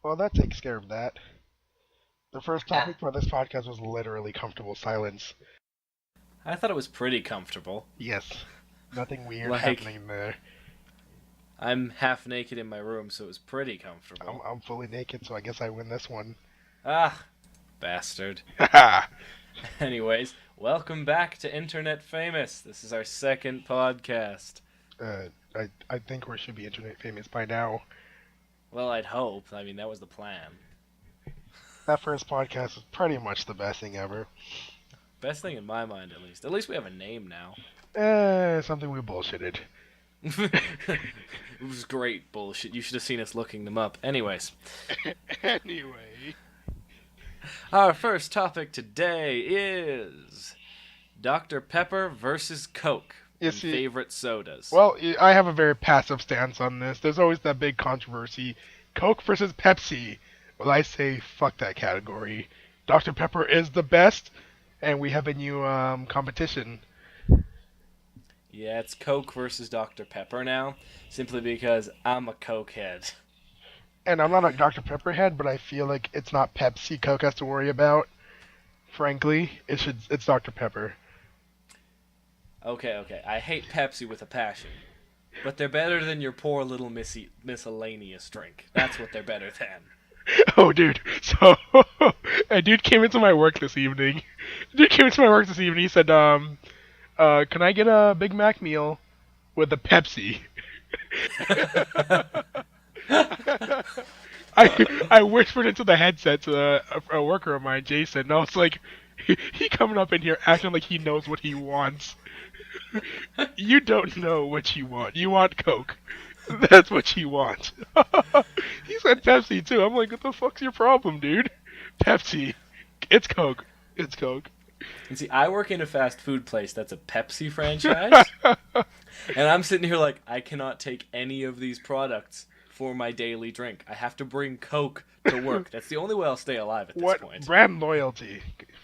Well, that takes care of that. The first topic for this podcast was literally comfortable silence. I thought it was pretty comfortable. Yes, nothing weird Like, happening there. I'm half naked in my room, so it was pretty I'm, comfortable. I'm fully naked, so I guess I win this one. Ah, bastard. Haha! Anyways, welcome back to Internet Famous. This is our second podcast. I think we should be internet famous by now. Well, I'd hope. I mean, that was the plan. That first podcast was pretty much the best thing ever. Best thing in my mind, at least. At least we have a name now. Something we bullshitted. It was great bullshit. You should have seen us looking them up. Anyways, Anyway. our first topic today is Dr. Pepper versus Coke You in see, favorite sodas. well, I have a very passive stance on this. There's always that big controversy. Coke versus Pepsi. Well, I say fuck that category. Dr. Pepper is the best, and we have a new competition. Yeah, it's Coke versus Dr. Pepper now, simply because I'm a Coke head. And I'm not a Dr. Pepper head, but I feel like it's not Pepsi Coke has to worry about. Frankly, it's Dr. Pepper. Okay, I hate Pepsi with a passion, but they're better than your poor little miscellaneous drink. That's what they're better than. Oh, dude. So, a dude came into my work this evening. He said, can I get a Big Mac meal with a Pepsi? I whispered into the headset to a worker of mine, Jason. And I was like, he coming up in here acting like he knows what he wants. You don't know what you want. You want Coke. That's what you want. He said Pepsi too. I'm like, what the fuck's your problem, dude? Pepsi. It's Coke. It's Coke. And see, I work in a fast food place that's a Pepsi franchise, and I'm sitting here like, I cannot take any of these products for my daily drink. I have to bring Coke to work. That's the only way I'll stay alive at this What point. brand loyalty?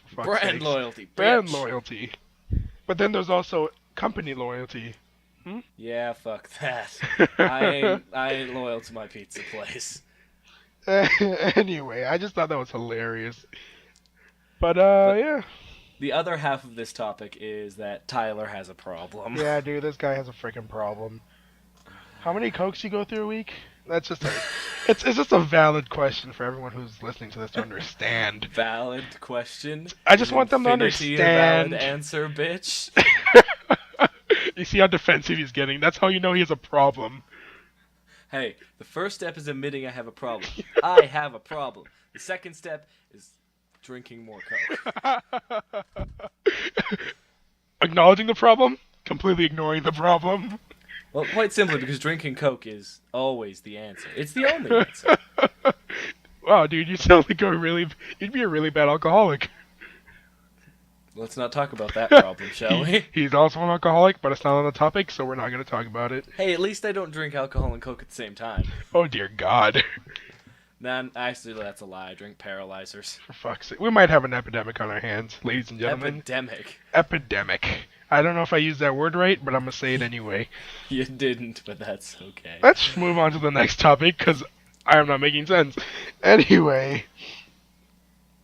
For fuck's Brand sakes. loyalty, Brand bitch. loyalty. But then there's also company loyalty. Yeah, fuck that. I ain't loyal to my pizza place. Anyway, I just thought that was hilarious. But But yeah. the other half of this topic is that Tyler has a problem. Yeah, dude, this guy has a freaking problem. How many cokes you go through a week? That's just a, it's just a valid question for everyone who's listening to this to understand. Valid question. I just Is want them to infinity a valid understand. answer, bitch? You see how defensive he's getting? That's how you know he has a problem. Hey, the first step is admitting I have a problem. I have a problem. The second step is drinking more Coke. Acknowledging the problem, completely ignoring the problem. Well, quite simply because drinking Coke is always the answer. It's the only answer. Wow, dude, you sound like you'd be a really bad alcoholic. Let's not talk about that problem, shall we? He's also an alcoholic, but it's not on the topic, so we're not going to talk about it. Hey, at least I don't drink alcohol and Coke at the same time. Oh, dear God. Nah, actually, that's a lie. I drink paralyzers. For fuck's sake. We might have an epidemic on our hands, ladies and gentlemen. Epidemic. Epidemic. I don't know if I used that word right, but I'm going to say it anyway. You didn't, but that's okay. Let's move on to the next topic, because I am not making sense. Anyway.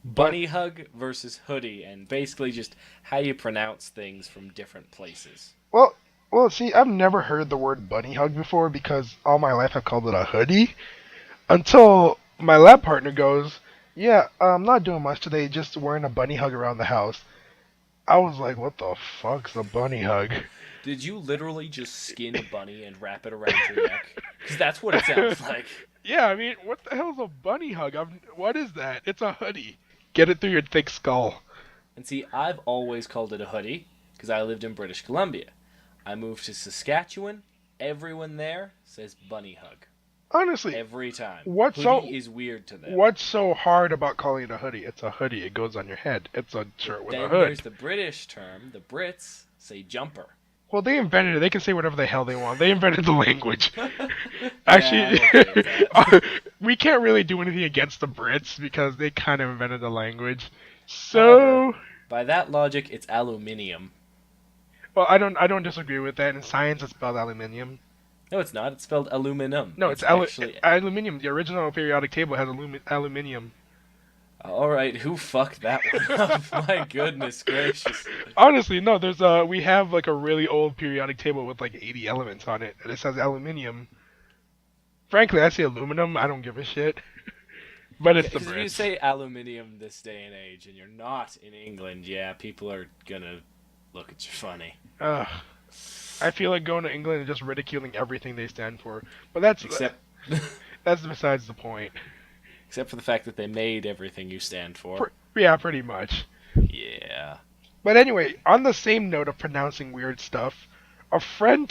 Bunny hug versus hoodie, and basically just how you pronounce things from different places. Well, see, I've never heard the word bunny hug before because all my life I've called it a hoodie. Until my lab partner goes, yeah, I'm not doing much today, just wearing a bunny hug around the house. I was like, what the fuck's a bunny hug? Did you literally just skin a bunny and wrap it around your neck? Because that's what it sounds like. Yeah, I mean, what the hell's a bunny hug? What is that? It's a hoodie. Get it through your thick skull. And see, I've always called it a hoodie because I lived in British Columbia. I moved to Saskatchewan. Everyone there says bunny hug. Honestly, Every time. what's Hoodie so is weird to them. what's so hard about calling it a hoodie? It's a hoodie. It goes on your head. It's a shirt with a Then hood. there's the British term. The Brits say jumper. Well, they invented it. They can say whatever the hell they want. They invented the language. Yeah, Actually, I won't say that. we can't really do anything against the Brits because they kind of invented the language. So, However, by that logic, it's aluminium. well, I don't disagree with that. In science, it's spelled aluminium. No, it's not. It's spelled aluminum. No, It's actually. aluminium. The original periodic table has aluminium. All right, who fucked that one up? My goodness gracious. Honestly, no. There's we have like a really old periodic table with like 80 elements on it, and it says aluminium. Frankly, I say aluminum. I don't give a shit. But it's the Because if you Brits. say aluminium this day and age, and you're not in England, yeah, people are gonna look at you funny. Ugh. I feel like going to England and just ridiculing everything they stand for. But that's Except, that's besides the point. except for the fact that they made everything you stand for. Yeah, pretty much. Yeah. But anyway, on the same note of pronouncing weird stuff, a friend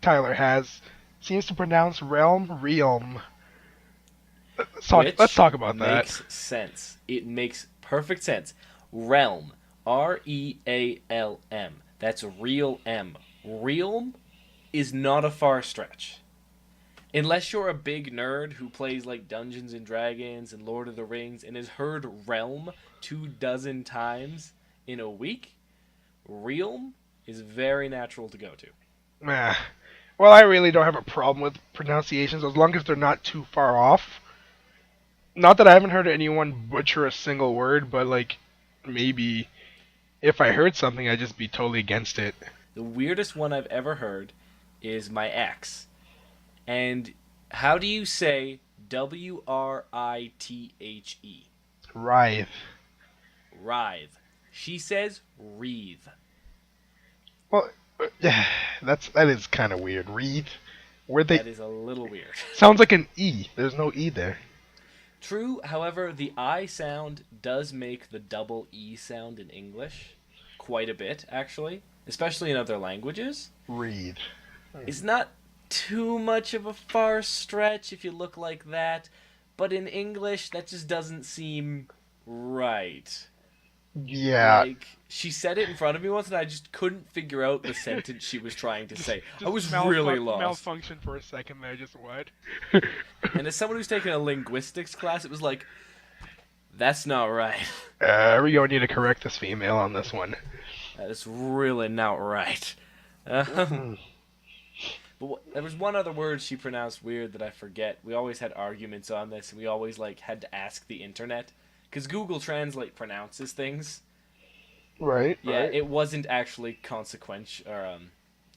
Tyler has seems to pronounce realm. Let's talk about that. Makes sense. It makes perfect sense. Realm. Realm. That's real M. Realm is not a far stretch. Unless you're a big nerd who plays like Dungeons and Dragons and Lord of the Rings and has heard Realm 24 times in a week, Realm is very natural to go to. Meh. Well, I really don't have a problem with pronunciations as long as they're not too far off. Not that I haven't heard anyone butcher a single word, but like maybe if I heard something, I'd just be totally against it. The weirdest one I've ever heard is my ex. And how do you say Writhe? Writhe. Writhe. She says wreathe. Well, that is kind of weird. Wreathe. That is a little weird. Sounds like an E. There's no E there. True, however, the I sound does make the double E sound in English quite a bit, actually, especially in other languages. Read. It's not too much of a far stretch if you look like that, but in English, that just doesn't seem right. Yeah. Like, she said it in front of me once, and I just couldn't figure out the sentence she was trying to say. I was really lost. Malfunction for a second there, just what? And as someone who's taken a linguistics class, it was like, that's not right. We don't need to correct this female on this one. That is really not right. But there was one other word she pronounced weird that I forget. We always had arguments on this, and we always like had to ask the internet. Because Google Translate pronounces things. Right. Yeah, right. it wasn't actually consequential, or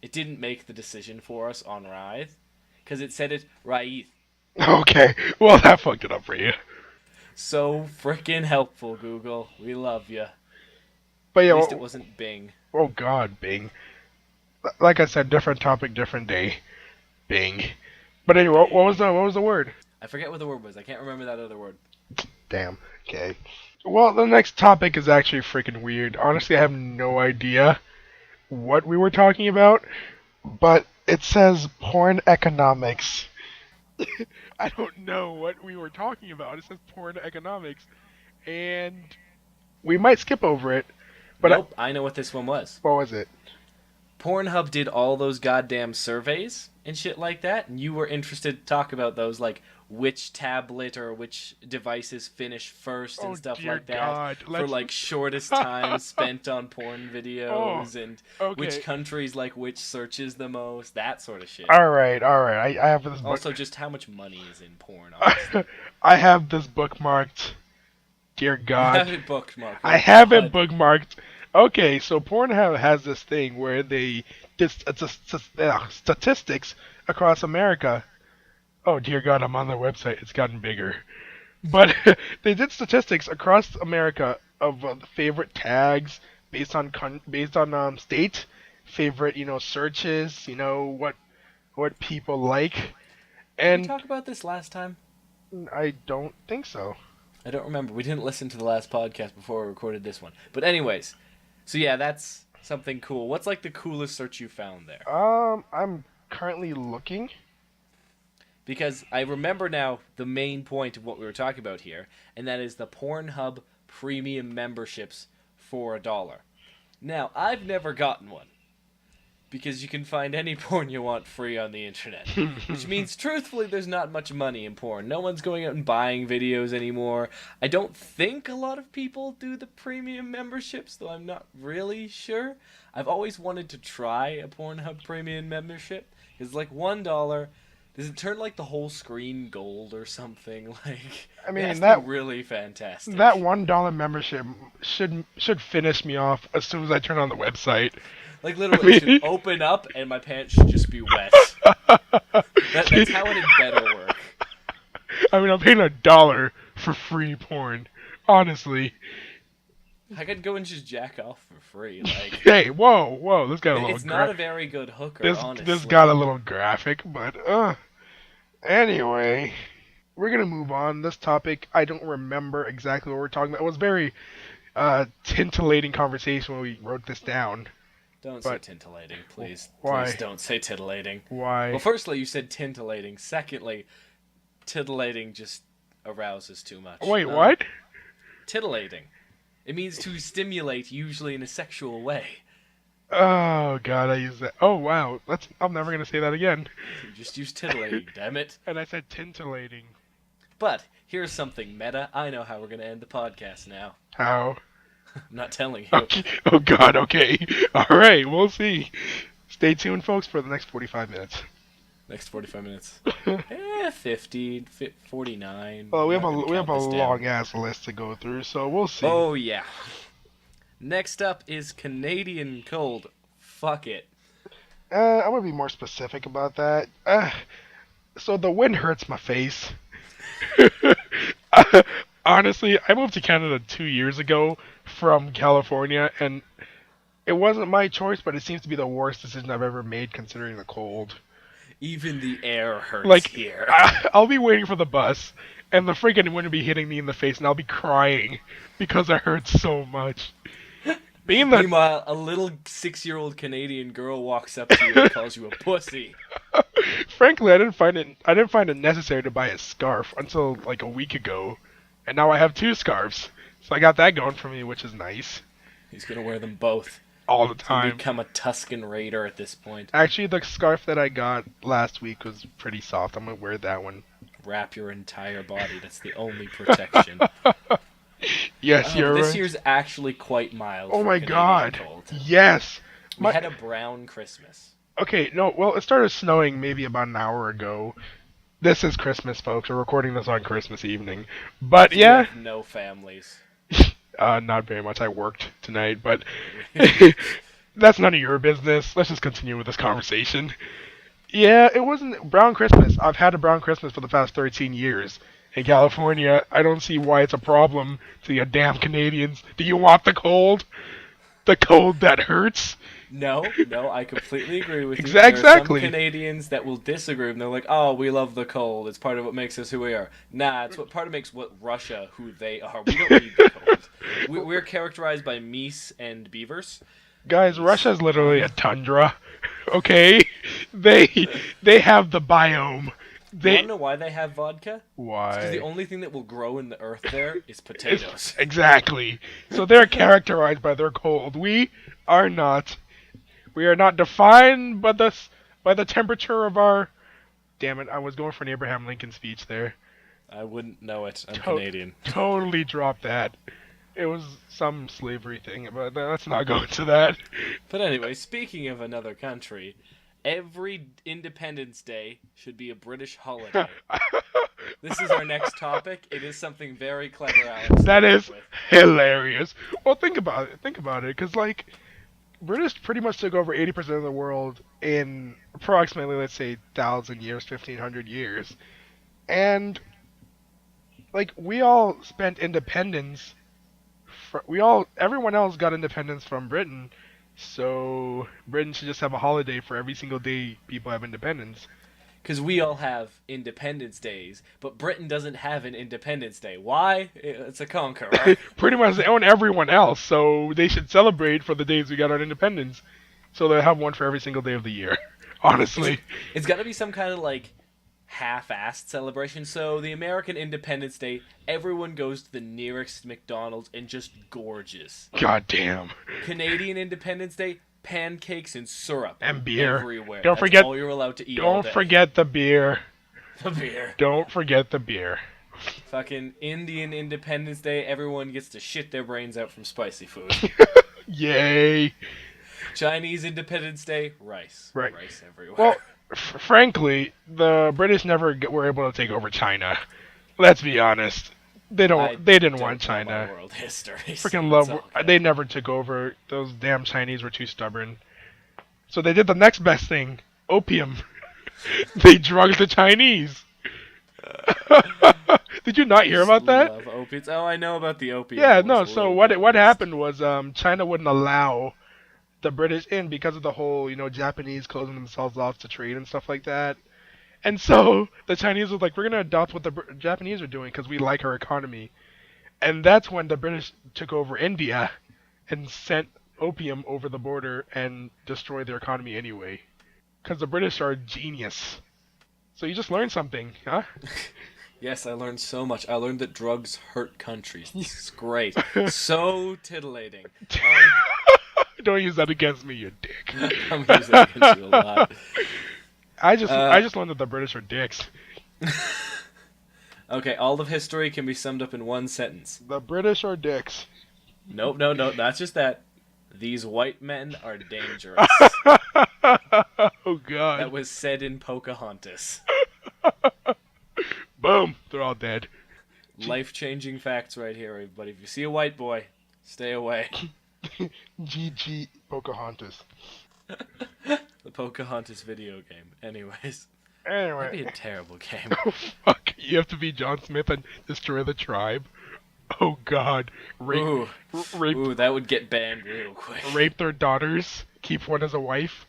it didn't make the decision for us on Writhe, because it said it Writhe. Okay, well that fucked it up for you. So frickin' helpful, Google. We love you. But yeah, At least it wasn't Bing. Oh God, Bing. Like I said, different topic, different day. Bing. But anyway, what was the word? I forget what the word was. I can't remember that other word. Damn. Okay. Well, the next topic is actually freaking weird. Honestly, I have no idea what we were talking about, but it says porn economics. I don't know what we were talking about. It says porn economics, and we might skip over it. But Nope, I know what this one was. What was it? Pornhub did all those goddamn surveys and shit like that, and you were interested to talk about those, like which tablet or which devices finish first and stuff like that. God. For like shortest time spent on porn videos and which countries like which searches the most, that sort of shit. All right. I have this. Also, just how much money is in porn. Honestly. I have this bookmarked. Dear God. I have it bookmarked. I have it bookmarked. Okay, so Pornhub has this thing where they did statistics across America. Oh dear God, I'm on their website. It's gotten bigger. But they did statistics across America of favorite tags based on state, favorite searches, what people like. And did we talk about this last time? I don't think so. I don't remember. We didn't listen to the last podcast before we recorded this one. But anyways, so yeah, that's something cool. What's like the coolest search you found there? I'm currently looking. Because I remember now the main point of what we were talking about here, and that is the Pornhub premium memberships for $1. Now, I've never gotten one. Because you can find any porn you want free on the internet. Which means, truthfully, there's not much money in porn. No one's going out and buying videos anymore. I don't think a lot of people do the premium memberships, though I'm not really sure. I've always wanted to try a Pornhub premium membership, Is like $1. Does it turn like the whole screen gold or something? Like, I it mean, has to that be really fantastic. that $1 membership should finish me off as soon as I turn on the website. Like I literally, it mean, should open up and my pants should just be wet. That's how it had better work. I mean, I'm paying $1 for free porn. Honestly. I could go and just jack off for free. Like, Hey, whoa, this got a little. it's not a very good hooker, this honestly. got a little graphic, but anyway, we're gonna move on. This topic, I don't remember exactly what we're talking about. It was very titillating conversation when we wrote this down. Don't say tintillating, please. Why? Please don't say titillating. Why? Well, firstly, you said tintillating. Secondly, titillating just arouses too much. Wait, what? Titillating. It means to stimulate, usually in a sexual way. Oh god, I use that. Oh wow, I'm never gonna say that again. You just use titillating, damn it. And I said tintillating. But here's something meta. I know how we're gonna end the podcast now. How? I'm not telling you. Okay. Oh god, okay. Alright, we'll see. Stay tuned, folks, for the next 45 minutes. Next 45 minutes. 50, 49. Well, we have I'm not a gonna count this down. long ass list to go through, so we'll see. Oh, yeah. Next up is Canadian cold. Fuck it. I'm gonna be more specific about that. So the wind hurts my face. Honestly, I moved to Canada 2 years ago from California, and it wasn't my choice, but it seems to be the worst decision I've ever made considering the cold. Even the air hurts Like, here. I'll be waiting for the bus, and the freaking wind will be hitting me in the face, and I'll be crying because it hurts so much. Being the Meanwhile, a little 6-year-old Canadian girl walks up to you and calls you a pussy. frankly, I didn't find it necessary to buy a scarf until like a week ago, and now I have 2 scarves. So I got that going for me, which is nice. He's gonna wear them both. All the He's gonna time. become a Tuscan Raider at this point. Actually, the scarf that I got last week was pretty soft. I'm gonna wear that one. Wrap your entire body. That's the only protection. Yes, you're this right. year's actually quite mild. Oh for my Canadian god. cold. Yes. We had a brown Christmas. Okay, no, well, it started snowing maybe about an hour ago. This is Christmas, folks. We're recording this on Christmas evening. But We yeah, have no families. not very much. I worked tonight, but that's none of your business. Let's just continue with this conversation. Yeah, it wasn't brown Christmas. I've had a brown Christmas for the past 13 years. In California, I don't see why it's a problem to you damn Canadians. Do you want the cold? The cold that hurts? No, I completely agree with you. Exactly. There are some Canadians that will disagree, and they're like, "Oh, we love the cold. It's part of what makes us who we are." Nah, it's what part of makes what Russia who they are. We don't need the cold. We're characterized by meese and beavers. Guys, Russia's literally a tundra. Okay? They have the biome. You want to know why they have vodka? Why? Because the only thing that will grow in the earth there is potatoes. Exactly. So they're characterized by their cold. We are not. We are not defined by the temperature of our. Damn it! I was going for an Abraham Lincoln speech there. I wouldn't know it. I'm Canadian. Totally dropped that. It was some slavery thing, but let's not go into that. But anyway, speaking of another country, every Independence Day should be a British holiday. This is our next topic. It is something very clever, Alex. That is hilarious. Well, think about it. Because, like, British pretty much took over 80% of the world in approximately, let's say, 1,000 years, 1,500 years. And, like, we all spent independence. Everyone else got independence from Britain. So, Britain should just have a holiday for every single day people have independence. Because we all have Independence Days, but Britain doesn't have an Independence Day. Why? It's a conqueror. Pretty much they own everyone else, so they should celebrate for the days we got our independence. So they have one for every single day of the year. Honestly. It's got to be some kind of, like, half-assed celebration. So the American Independence Day, everyone goes to the nearest McDonald's and just gorges. God damn. Canadian Independence Day, pancakes and syrup and beer everywhere. Don't That's forget all you're allowed to eat. Don't forget the beer. The beer. Don't forget the beer. Fucking Indian Independence Day, everyone gets to shit their brains out from spicy food. Yay. Chinese Independence Day, rice. Right. Rice everywhere. Well, frankly, the British never were able to take over China. Let's be honest. They I don't. They didn't want don't know my China. world history, so Freaking it's love. all good. They never took over. Those damn Chinese were too stubborn. So they did the next best thing: opium. They drugged the Chinese. Did you not hear Just about that? love opiates. Oh, I know about the opium Yeah, wars no. a So little bit at what least. happened was China wouldn't allow the British in because of the whole Japanese closing themselves off to trade and stuff like that. And so the Chinese was like, we're gonna adopt what the Japanese are doing because we like our economy. And that's when the British took over India and sent opium over the border and destroyed their economy anyway. Because the British are a genius. So you just learned something, huh? Yes, I learned so much. I learned that drugs hurt countries. This is great. So titillating. Don't use that against me, you dick. I'm using it against you a lot. I just learned that the British are dicks. Okay, all of history can be summed up in one sentence. The British are dicks. Nope, no, no, not just that. These white men are dangerous. Oh God. That was said in Pocahontas. Boom. They're all dead. Life-changing facts right here, everybody. If you see a white boy, stay away. GG Pocahontas. The Pocahontas video game. Anyways, that'd be Anyway. a terrible game. Oh fuck. You have to be John Smith and destroy the tribe. Oh God. Rape, Ooh, rape, ooh, that would get banned real quick. rape their daughters. Keep one as a wife.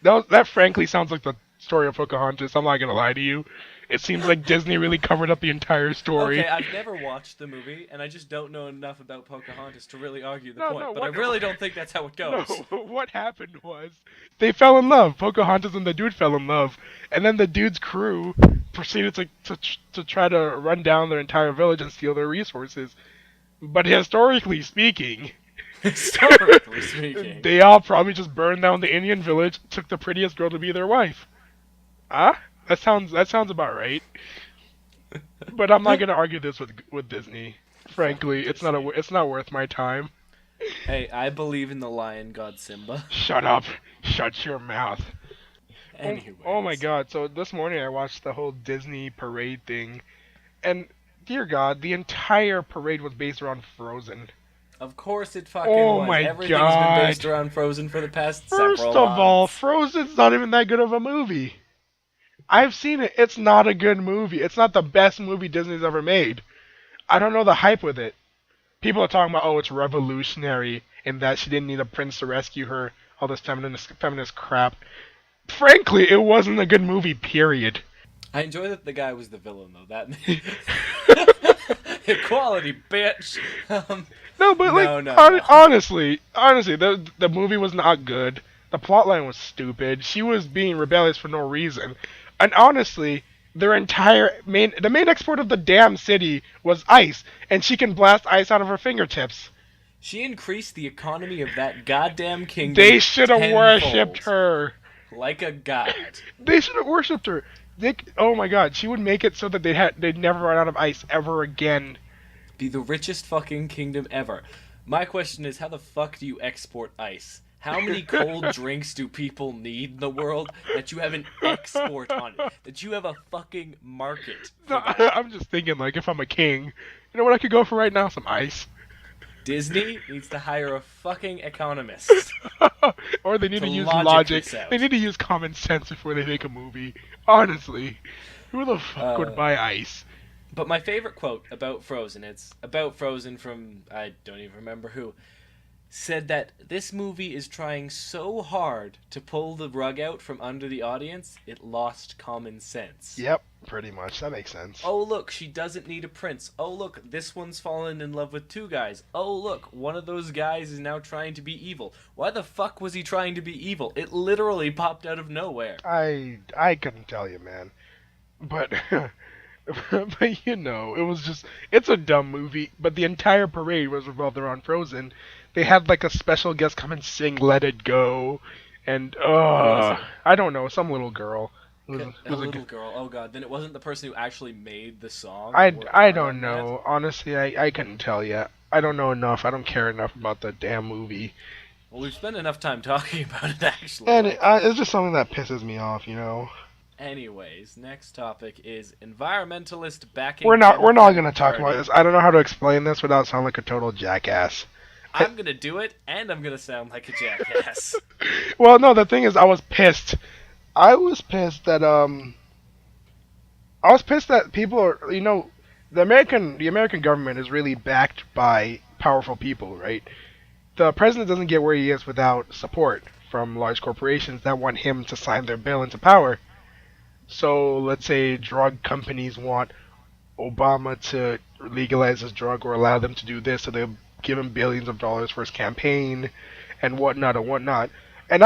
That frankly sounds like the story of Pocahontas. I'm not gonna lie to you. It seems like Disney really covered up the entire story. Okay, I've never watched the movie, and I just don't know enough about Pocahontas to really argue the No, point. no, But I what- really don't think that's how it No, goes. what happened was they fell in love. Pocahontas and the dude fell in love, and then the dude's crew proceeded to try to run down their entire village and steal their resources. But historically speaking, Historically speaking. they all probably just burned down the Indian village, took the prettiest girl to be their wife. Ah, that sounds about right. But I'm not gonna argue this with Disney. Frankly, it's not worth my time. Hey, I believe in the lion god Simba. Shut up. Shut your mouth. Anyways. Oh my God! So this morning I watched the whole Disney parade thing, and dear God, the entire parade was based around Frozen. Of course it fucking Oh was. my Everything's God. been based around Frozen for the past First several of all, months. Frozen's not even that good of a movie. I've seen it. It's not a good movie. It's not the best movie Disney's ever made. I don't know the hype with it. People are talking about, oh, it's revolutionary in that she didn't need a prince to rescue her. All this feminist crap. Frankly, it wasn't a good movie. Period. I enjoy that the guy was the villain though. That equality, bitch. No, but like no. honestly, the movie was not good. The plotline was stupid. She was being rebellious for no reason, and honestly, the main export of the damn city was ice, and she can blast ice out of her fingertips. She increased the economy of that goddamn kingdom. They should have tenfold, worshipped her. like a god. They should have worshipped her. Oh my God, she would make it so that they'd never run out of ice ever again. Be the richest fucking kingdom ever. My question is, how the fuck do you export ice? How many cold drinks do people need in the world that you have an export on it? That you have a fucking market for No, that? I'm just thinking, like, if I'm a king, you know what I could go for right now? Some ice. Disney needs to hire a fucking economist. Or they need To to use logic logic. this out. They need to use common sense before they make a movie. Honestly, who the fuck would buy ice? But my favorite quote about Frozen, it's about Frozen from, I don't even remember who, said that this movie is trying so hard to pull the rug out from under the audience, it lost common sense. Yep, pretty much. That makes sense. Oh, look, she doesn't need a prince. Oh, look, this one's fallen in love with two guys. Oh, look, one of those guys is now trying to be evil. Why the fuck was he trying to be evil? It literally popped out of nowhere. I couldn't tell you, man. But but it's a dumb movie. But the entire parade was revolved around Frozen. They had like a special guest come and sing "Let It Go," and was it? I don't know, some little girl. It was, A it was a little girl. Oh god, then it wasn't the person who actually made the song. I, or worked I hard don't on know. Honestly, I couldn't tell you. I don't know enough. I don't care enough about the damn movie. Well, we've spent enough time talking about it, actually. And Like, it's just something that pisses me off, you know. anyways, next topic is environmentalist backing We're not Democratic gonna talk about Party. this. I don't know how to explain this without sounding like a total jackass. I'm gonna do it, and I'm gonna sound like a jackass. Well, no, the thing is, I was pissed. I was pissed that I was pissed that people are, the American government is really backed by powerful people, right? The president doesn't get where he is without support from large corporations that want him to sign their bill into power. So let's say drug companies want Obama to legalize his drug or allow them to do this, so they'll give him billions of dollars for his campaign and whatnot and whatnot. And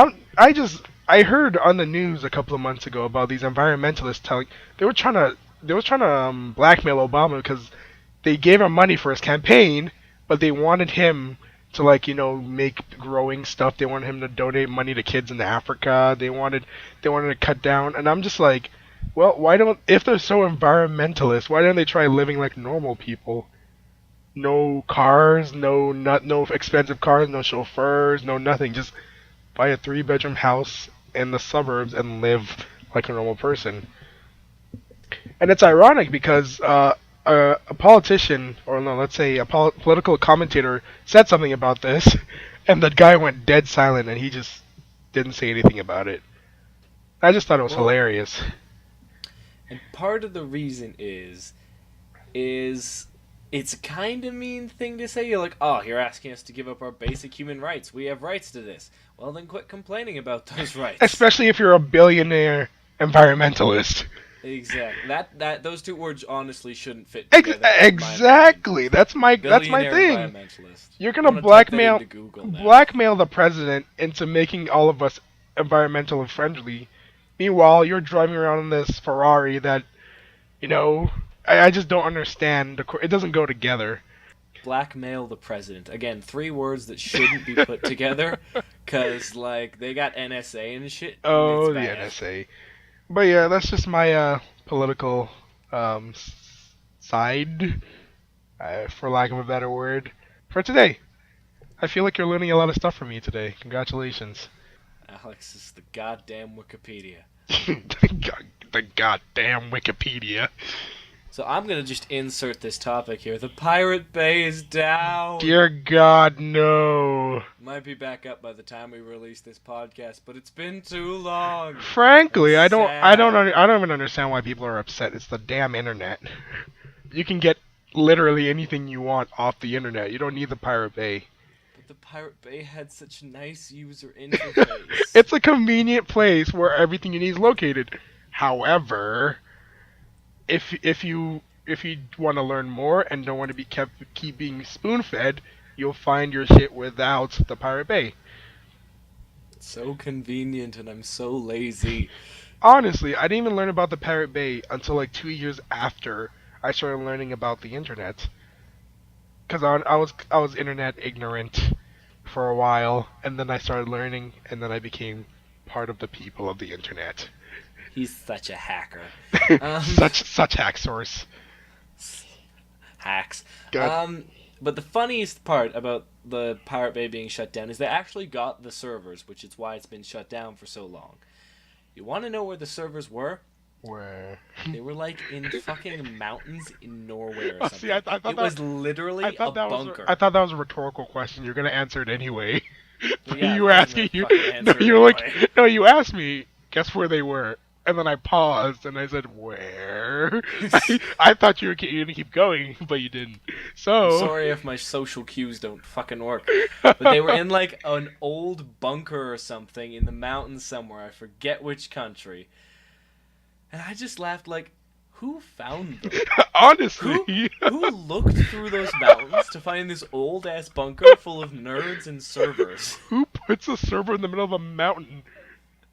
I heard on the news a couple of months ago about these environmentalists telling they were trying to blackmail Obama because they gave him money for his campaign, but they wanted him to make growing stuff. They wanted him to donate money to kids in Africa. They wanted to cut down, and I'm just like, well, why don't if they're so environmentalist, why don't they try living like normal people? No cars, no expensive cars, no chauffeurs, no nothing. Just buy a 3-bedroom house in the suburbs and live like a normal person. And it's ironic because a politician, or no, let's say a political commentator, said something about this, and the guy went dead silent, and he just didn't say anything about it. I just thought it was Well, hilarious. and part of the reason is it's a kind of mean thing to say. You're like, oh, you're asking us to give up our basic human rights. We have rights to this. Well, then quit complaining about those rights. Especially if you're a billionaire environmentalist. Exactly. That those two words honestly shouldn't fit together. In my opinion. Exactly. That's my Billionaire thing. environmentalist. You're I'm gonna gonna type that blackmail into Google now. blackmail the president into making all of us environmentally friendly. Meanwhile, you're driving around in this Ferrari that, you know, I just don't understand. It doesn't go together. Blackmail the president. Again, three words that shouldn't be put together, cause like they got NSA and shit. And it's Oh, the bad. NSA. But yeah, that's just my political side, for lack of a better word, for today. I feel like you're learning a lot of stuff from me today. Congratulations. Alex is the goddamn Wikipedia. The goddamn Wikipedia. So I'm gonna just insert this topic here. The Pirate Bay is down. Dear God, no. Might be back up by the time we release this podcast, but it's been too long. Frankly, That's I don't, sad. I don't even understand why people are upset. It's the damn internet. You can get literally anything you want off the internet. You don't need the Pirate Bay. But the Pirate Bay had such nice user interface. It's a convenient place where everything you need is located. However, if you want to learn more and don't want to keep being spoon fed, you'll find your shit without the Pirate Bay. So convenient, and I'm so lazy. Honestly, I didn't even learn about the Pirate Bay until like 2 years after I started learning about the internet. Because I was internet ignorant for a while, and then I started learning, and then I became part of the people of the internet. He's such a hacker. Um, such hack source. hacks. God. But the funniest part about the Pirate Bay being shut down is they actually got the servers, which is why it's been shut down for so long. You want to know where the servers were? Where? They were like in fucking mountains in Norway or Oh, something. see, I thought It was literally a bunker. I thought that was a rhetorical question. You're gonna answer it anyway. Well, yeah, You were I'm gonna asking you. fucking No, answer it you were anyway. like, no, you asked me. Guess where they were? And then I paused and I said, "Where?" I thought you were gonna keep going, but you didn't. So I'm sorry if my social cues don't fucking work. But they were in like an old bunker or something in the mountains somewhere. I forget which country. And I just laughed like, who found them? Honestly, Who looked through those mountains to find this old ass bunker full of nerds and servers? who puts a server in the middle of a mountain?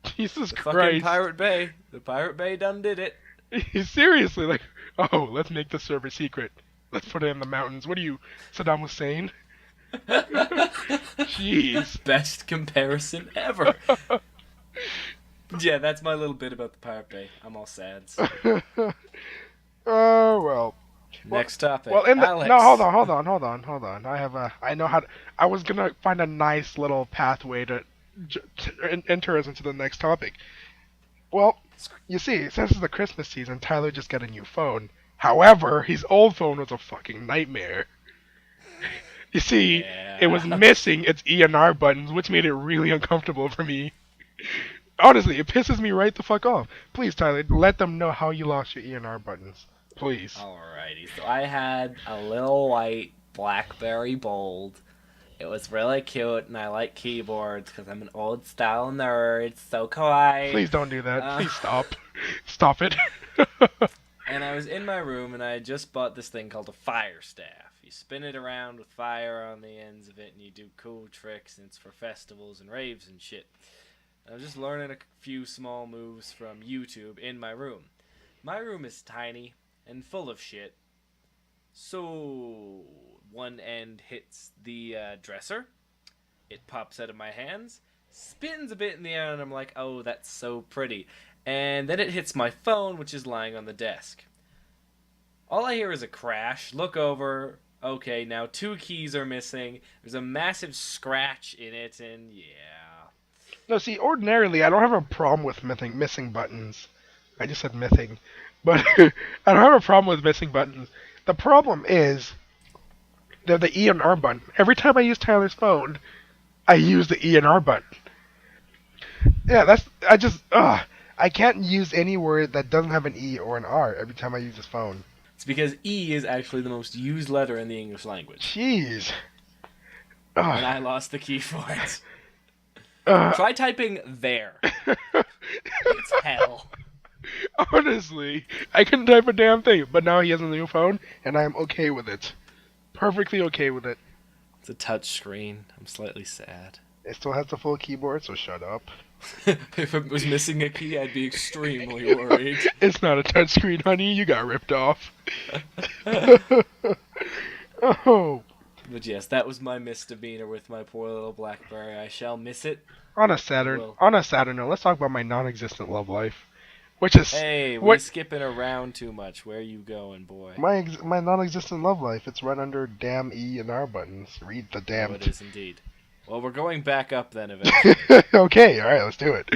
Jesus Fucking Christ! Pirate Bay. The Pirate Bay done did it. Seriously, like, oh, let's make the server secret. Let's put it in the mountains. What are you, Saddam Hussein? Jeez. Best comparison ever. Yeah, that's my little bit about the Pirate Bay. I'm all sad. So. Oh, well. Next topic. Well, Alex. no, hold on. I know how. I was gonna find a nice little pathway to enter us into the next topic. Well, you see, since it's the Christmas season, Tyler just got a new phone. However, his old phone was a fucking nightmare. You see, it was missing its ENR buttons, which made it really uncomfortable for me. Honestly, it pisses me right the fuck off. Please, Tyler, let them know how you lost your ENR buttons. Please. Alrighty, so I had a little white BlackBerry Bold. It was really cute, and I like keyboards because I'm an old style nerd. It's so kawaii. Please don't do that. Please stop. Stop it. And I was in my room, and I had just bought this thing called a fire staff. You spin it around with fire on the ends of it, and you do cool tricks, and it's for festivals and raves and shit. I was just learning a few small moves from YouTube in my room. My room is tiny and full of shit. So one end hits the dresser. It pops out of my hands, spins a bit in the air, and I'm like, oh, that's so pretty. And then it hits my phone, which is lying on the desk. All I hear is a crash. Look over. Okay, now 2 keys are missing. There's a massive scratch in it, and yeah. No, see, ordinarily, I don't have a problem with missing buttons. I just said missing. But I don't have a problem with missing buttons. The problem is they're the E and R button. Every time I use Tyler's phone, I use the E and R button. Yeah, I can't use any word that doesn't have an E or an R every time I use his phone. It's because E is actually the most used letter in the English language. Jeez. And I lost the key for it. Try typing there. It's hell. Honestly, I couldn't type a damn thing, but now he has a new phone, and I am okay with it. Perfectly okay with it. It's a touch screen. I'm slightly sad. It still has the full keyboard, so shut up. If it was missing a key, I'd be extremely worried. It's not a touchscreen, honey. You got ripped off. Oh. But yes, that was my misdemeanor with my poor little BlackBerry. I shall miss it. On a sadder note, let's talk about my non-existent love life, which is we're skipping around too much. Where are you going, boy? My non-existent love life. It's right under damn E and R buttons. Read the damn. Oh, it is indeed. Well, we're going back up then eventually. Okay, all right, let's do it.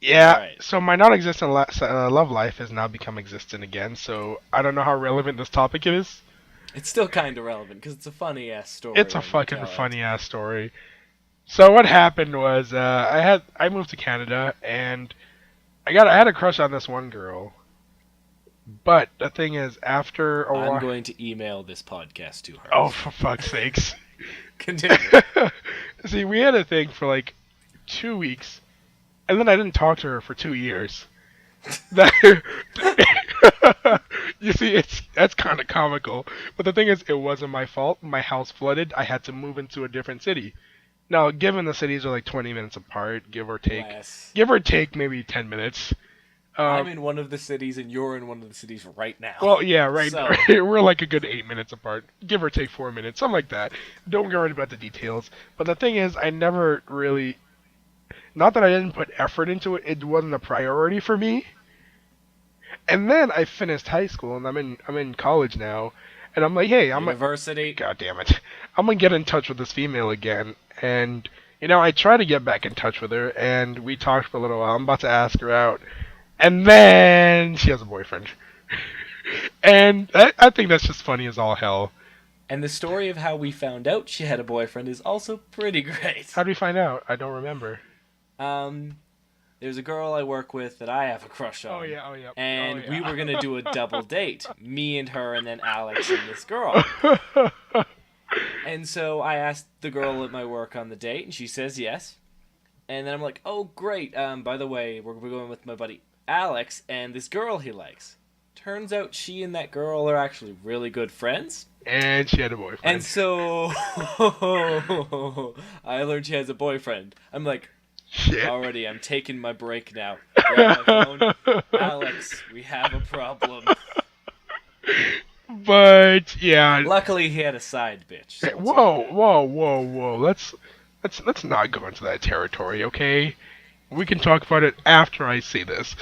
Yeah, right. So my non-existent love life has now become existent again. So I don't know how relevant this topic is. It's still kind of relevant because it's a funny ass story. It's a fucking funny ass story. So what happened was I moved to Canada and I had a crush on this one girl. But the thing is, after a while, I'm going to email this podcast to her. Oh, for fuck's sakes! Continue. See, we had a thing for like 2 weeks, and then I didn't talk to her for 2 years. You see, that's kind of comical. But the thing is, it wasn't my fault. My house flooded. I had to move into a different city. Now, given the cities are like 20 minutes apart, give or take maybe 10 minutes. I'm in one of the cities, and you're in one of the cities right now. Well, yeah, right. So. We're like a good 8 minutes apart, give or take 4 minutes, something like that. Don't worry about the details. But the thing is, I never really, not that I didn't put effort into it, it wasn't a priority for me. And then I finished high school, and I'm in college now, and I'm like, hey, University. God damn it, I'm gonna get in touch with this female again, and I try to get back in touch with her, and we talked for a little while. I'm about to ask her out. And then she has a boyfriend. And I think that's just funny as all hell. And the story of how we found out she had a boyfriend is also pretty great. How did we find out? I don't remember. There's a girl I work with that I have a crush on. Oh, yeah. And we were going to do a double date. Me and her, and then Alex and this girl. And so I asked the girl at my work on the date, and she says yes. And then I'm like, oh, great. By the way, we're going with my buddy Alex and this girl he likes. Turns out she and that girl are actually really good friends. And she had a boyfriend. And so I learned she has a boyfriend. I'm like, shit. Already, I'm taking my break now. Grab my phone. Alex, we have a problem. But yeah. Luckily, he had a side bitch. So whoa. Let's not go into that territory, okay? We can talk about it after I see this.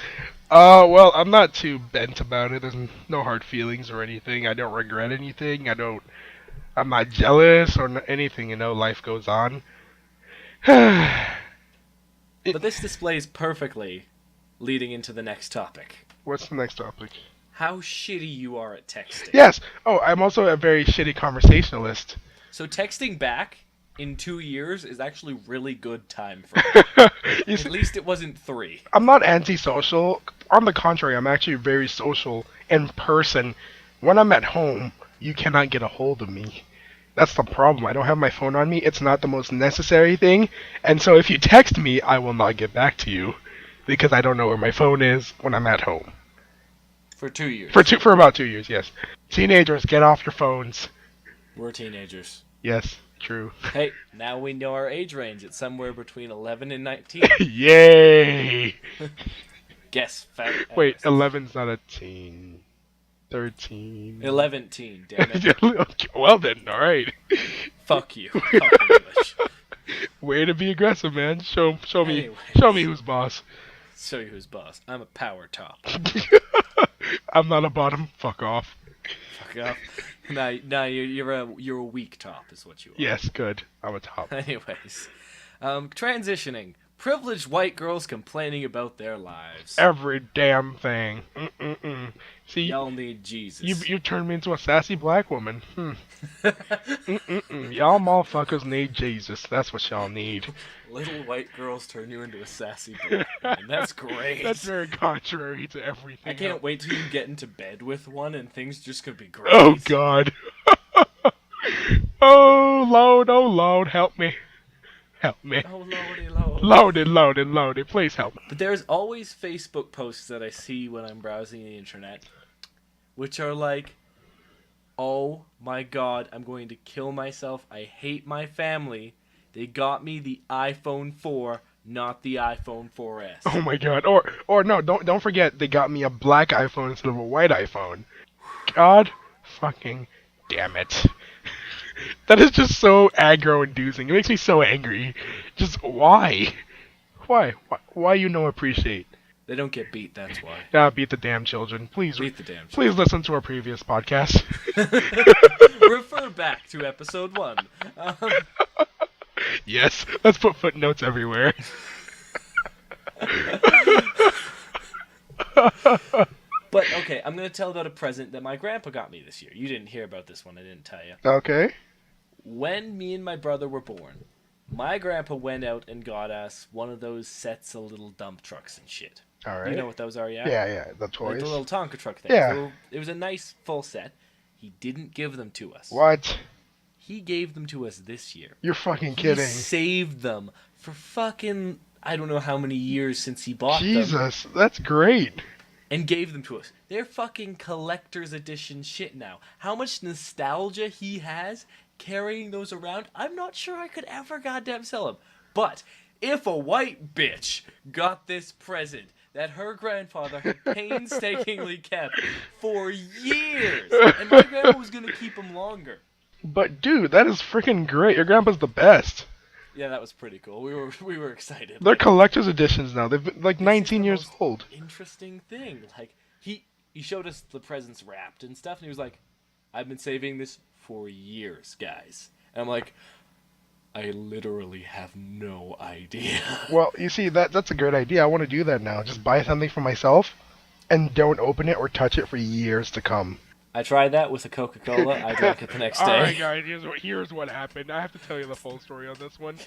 Well, I'm not too bent about it. There's no hard feelings or anything. I don't regret anything. I'm not jealous or anything. Life goes on. But this displays perfectly leading into the next topic. What's the next topic? How shitty you are at texting. Yes. Oh, I'm also a very shitty conversationalist. So texting back in 2 years is actually really good time for me. At least it wasn't 3. I'm not antisocial. On the contrary, I'm actually very social in person. When I'm at home, you cannot get a hold of me. That's the problem. I don't have my phone on me. It's not the most necessary thing. And so if you text me, I will not get back to you because I don't know where my phone is when I'm at home. For 2 years. For about 2 years, yes. Teenagers, get off your phones. We're teenagers. Yes, true. Hey, now we know our age range. It's somewhere between 11 and 19. Yay! Guess. Wait, 11's not a teen. 13. 11 teen, damn it. Well then, alright. Fuck you. Fuck English. Way to be aggressive, man. Show me Anyways. show me who's boss. Show you who's boss. I'm a power top. I'm not a bottom. Fuck off. Fuck off. Nah, you're a weak top is what you are. Yes, good. I'm a top. Anyways, transitioning. Privileged white girls complaining about their lives. Every damn thing. Mm-mm-mm. See, Y'all need Jesus. you turned me into a sassy black woman. Mm-mm-mm. Y'all motherfuckers need Jesus. That's what y'all need. Little white girls turn you into a sassy black woman. That's great. That's very contrary to everything. I can't wait till you get into bed with one and things just gonna be great. Oh God. Oh Lord, help me. Help me. Oh lordy lord. Loaded. Please help me. But there's always Facebook posts that I see when I'm browsing the internet, which are like, oh my God, I'm going to kill myself. I hate my family. They got me the iPhone 4, not the iPhone 4S. Oh my God. Or no, don't forget they got me a black iPhone instead of a white iPhone. God fucking damn it. That is just so aggro-inducing. It makes me so angry. Just why? Why you no appreciate? They don't get beat, that's why. Yeah, beat the damn children. Please, Beat the damn please listen to our previous podcast. Refer back to episode 1. Yes, let's put footnotes everywhere. But, okay, I'm going to tell about a present that my grandpa got me this year. You didn't hear about this one, I didn't tell you. Okay. When me and my brother were born, my grandpa went out and got us one of those sets of little dump trucks and shit. All right. You know what those are, yeah? Yeah, the Like toys. the little Tonka truck thing. Yeah. It was a nice full set. He didn't give them to us. What? He gave them to us this year. You're fucking He kidding. saved them for fucking, I don't know how many years since he bought them. Jesus, that's great. And gave them to us. They're fucking collector's edition shit now. How much nostalgia he has carrying those around, I'm not sure I could ever goddamn sell them. But if a white bitch got this present that her grandfather had painstakingly kept for years, and my grandpa was gonna keep them longer. But dude, that is freaking great. Your grandpa's the best. Yeah, that was pretty cool. We were excited. They're collector's editions now. They've been like This is 19 the years most old. Interesting thing. Like he showed us the presents wrapped and stuff, and he was like, "I've been saving this for years, guys." And I'm like, I literally have no idea. Well, you see, that's a great idea. I want to do that now. Just buy something for myself and don't open it or touch it for years to come. I tried that with a Coca-Cola. I drank it the next day. Alright guys, here's what happened. I have to tell you the full story on this one.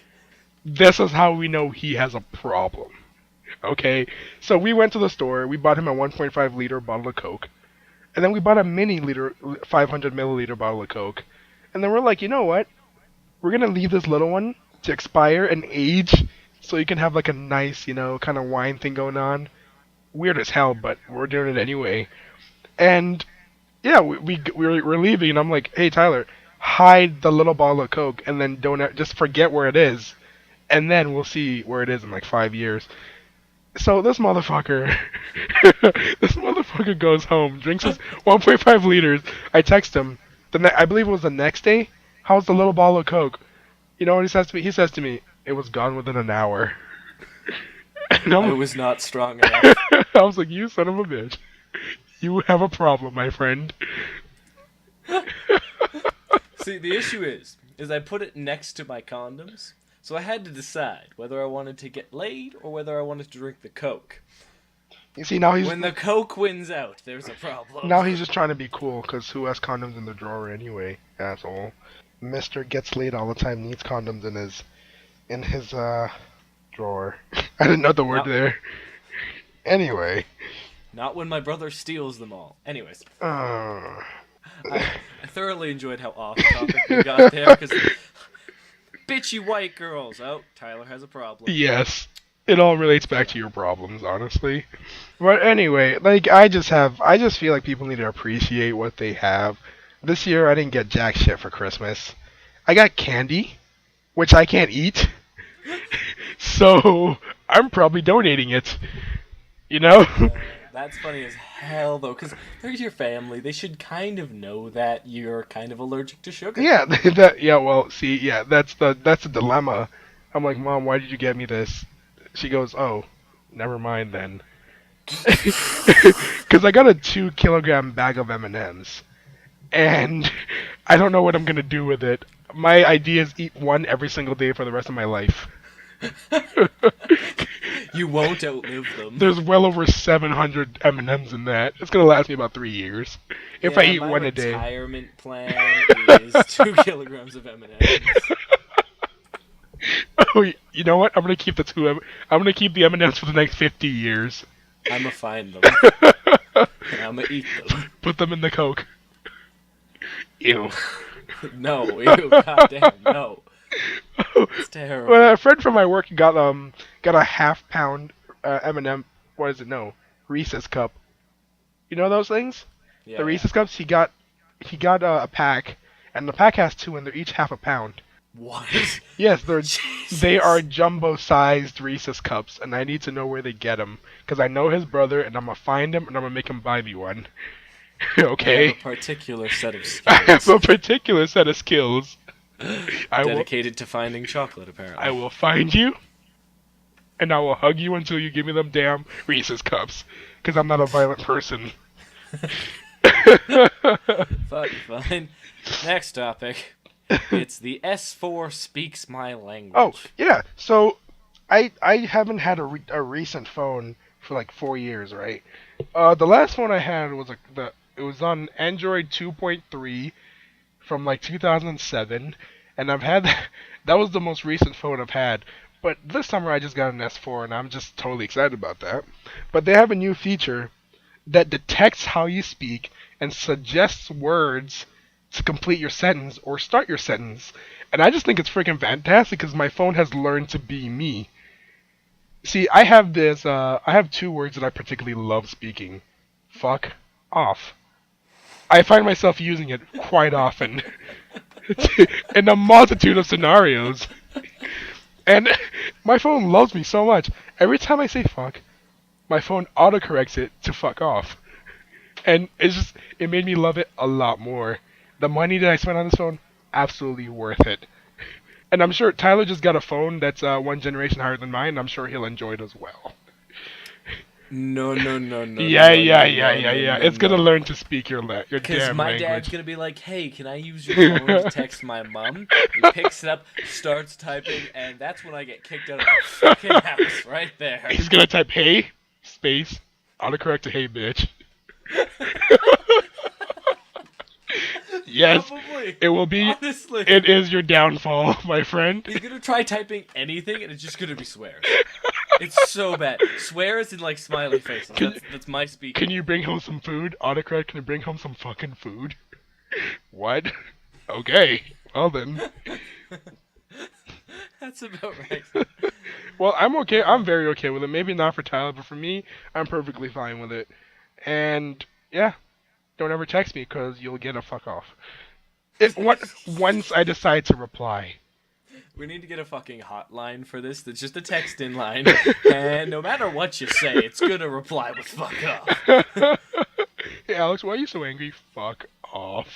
This is how we know he has a problem. Okay? So we went to the store, we bought him a 1.5 liter bottle of Coke, and then we bought a mini liter, 500 milliliter bottle of Coke. And then we're like, you know what? We're gonna leave this little one to expire and age so you can have like a nice, kind of wine thing going on. Weird as hell, but we're doing it anyway. And yeah, we're leaving, and I'm like, hey Tyler, hide the little bottle of Coke, and then just forget where it is, and then we'll see where it is in like 5 years. So this motherfucker, goes home, drinks his 1.5 liters. I text him, I believe it was the next day. How's the little bottle of Coke? You know what he says to me? He says to me, it was gone within an hour. I No, was not strong enough. I was like, you son of a bitch. You have a problem, my friend. See, the issue is I put it next to my condoms, so I had to decide whether I wanted to get laid or whether I wanted to drink the Coke. You see, now When the Coke wins out, there's a problem. he's just trying to be cool, because who has condoms in the drawer anyway, asshole? Mister gets laid all the time, needs condoms in his drawer. I didn't know the word No. there. Anyway. Not when my brother steals them all. Anyways, Uh, I thoroughly enjoyed how off topic we got there, because bitchy white girls. Oh, Tyler has a problem. yes. It all relates back to your problems, honestly. But anyway, like, I just feel like people need to appreciate what they have. This year, I didn't get jack shit for Christmas. I got candy, which I can't eat. So, I'm probably donating it. You know? That's funny as hell, though, because they're your family. They should kind of know that you're kind of allergic to sugar. Yeah, well, see, yeah, that's the dilemma. I'm like, Mom, why did you get me this? She goes, oh, never mind then. Because I got a 2-kilogram bag of M&Ms, and I don't know what I'm gonna do with it. My idea is eat one every single day for the rest of my life. You won't outlive them. There's well over 700 M&Ms in that. It's gonna last me about 3 years if I eat my one a day. retirement plan is 2 kilograms of M&Ms. Oh, you know what? I'm gonna keep I'm gonna keep the M&Ms for the next 50 years. I'ma find them. And I'ma eat them. Put them in the Coke. Ew. No, ew, goddamn, no. It's terrible. Well, a friend from my work got a half-pound M&M. What is it? No, Reese's cup. You know those things? Yeah, The Reese's cups. He got a pack, and the pack has 2, and they're each half a pound. What? Yes, Jesus. they are jumbo-sized Reese's cups, and I need to know where they get them because I know his brother, and I'm gonna find him, and I'm gonna make him buy me one. I have Okay. a particular set of I have skills a particular set of skills. dedicated to finding chocolate, apparently. I will find you, and I will hug you until you give me them damn Reese's cups, because I'm not a violent person. Fuck, fine. Next topic. It's the S4 speaks my language. Oh, yeah. So, I haven't had a recent phone for like 4 years, right? The last phone I had was it was on Android 2.3 from like 2007, and I've had that was the most recent phone I've had. But this summer I just got an S4, and I'm just totally excited about that. But they have a new feature that detects how you speak and suggests words to complete your sentence or start your sentence. And I just think it's freaking fantastic because my phone has learned to be me. See, I have 2 words that I particularly love speaking. Fuck off. I find myself using it quite often in a multitude of scenarios. And my phone loves me so much. Every time I say fuck, my phone autocorrects it to fuck off. And it made me love it a lot more. The money that I spent on this phone, absolutely worth it. And I'm sure Tyler just got a phone that's 1 generation higher than mine, and I'm sure he'll enjoy it as well. No. Yeah. It's gonna learn to speak your damn Because my language. dad's gonna be like, hey, can I use your phone to text my mom? He picks it up, starts typing, and that's when I get kicked out of the fucking house right there. He's gonna type hey, space, autocorrect to hey bitch. Yes, Probably. it will be. Honestly. It is your downfall, my friend. He's gonna try typing anything, and it's just gonna be swears. It's so bad. Swears and like smiley faces. That's my speaking. Can you bring home some food? Autocorrect, can you bring home some fucking food? What? Okay. Well then. That's about right. Well, I'm okay. I'm very okay with it. Maybe not for Tyler, but for me, I'm perfectly fine with it. And yeah, don't ever text me because you'll get a fuck off. Once I decide to reply. We need to get a fucking hotline for this. That's just a text in line, and no matter what you say, it's gonna reply with "fuck off." Hey Alex, why are you so angry? Fuck off.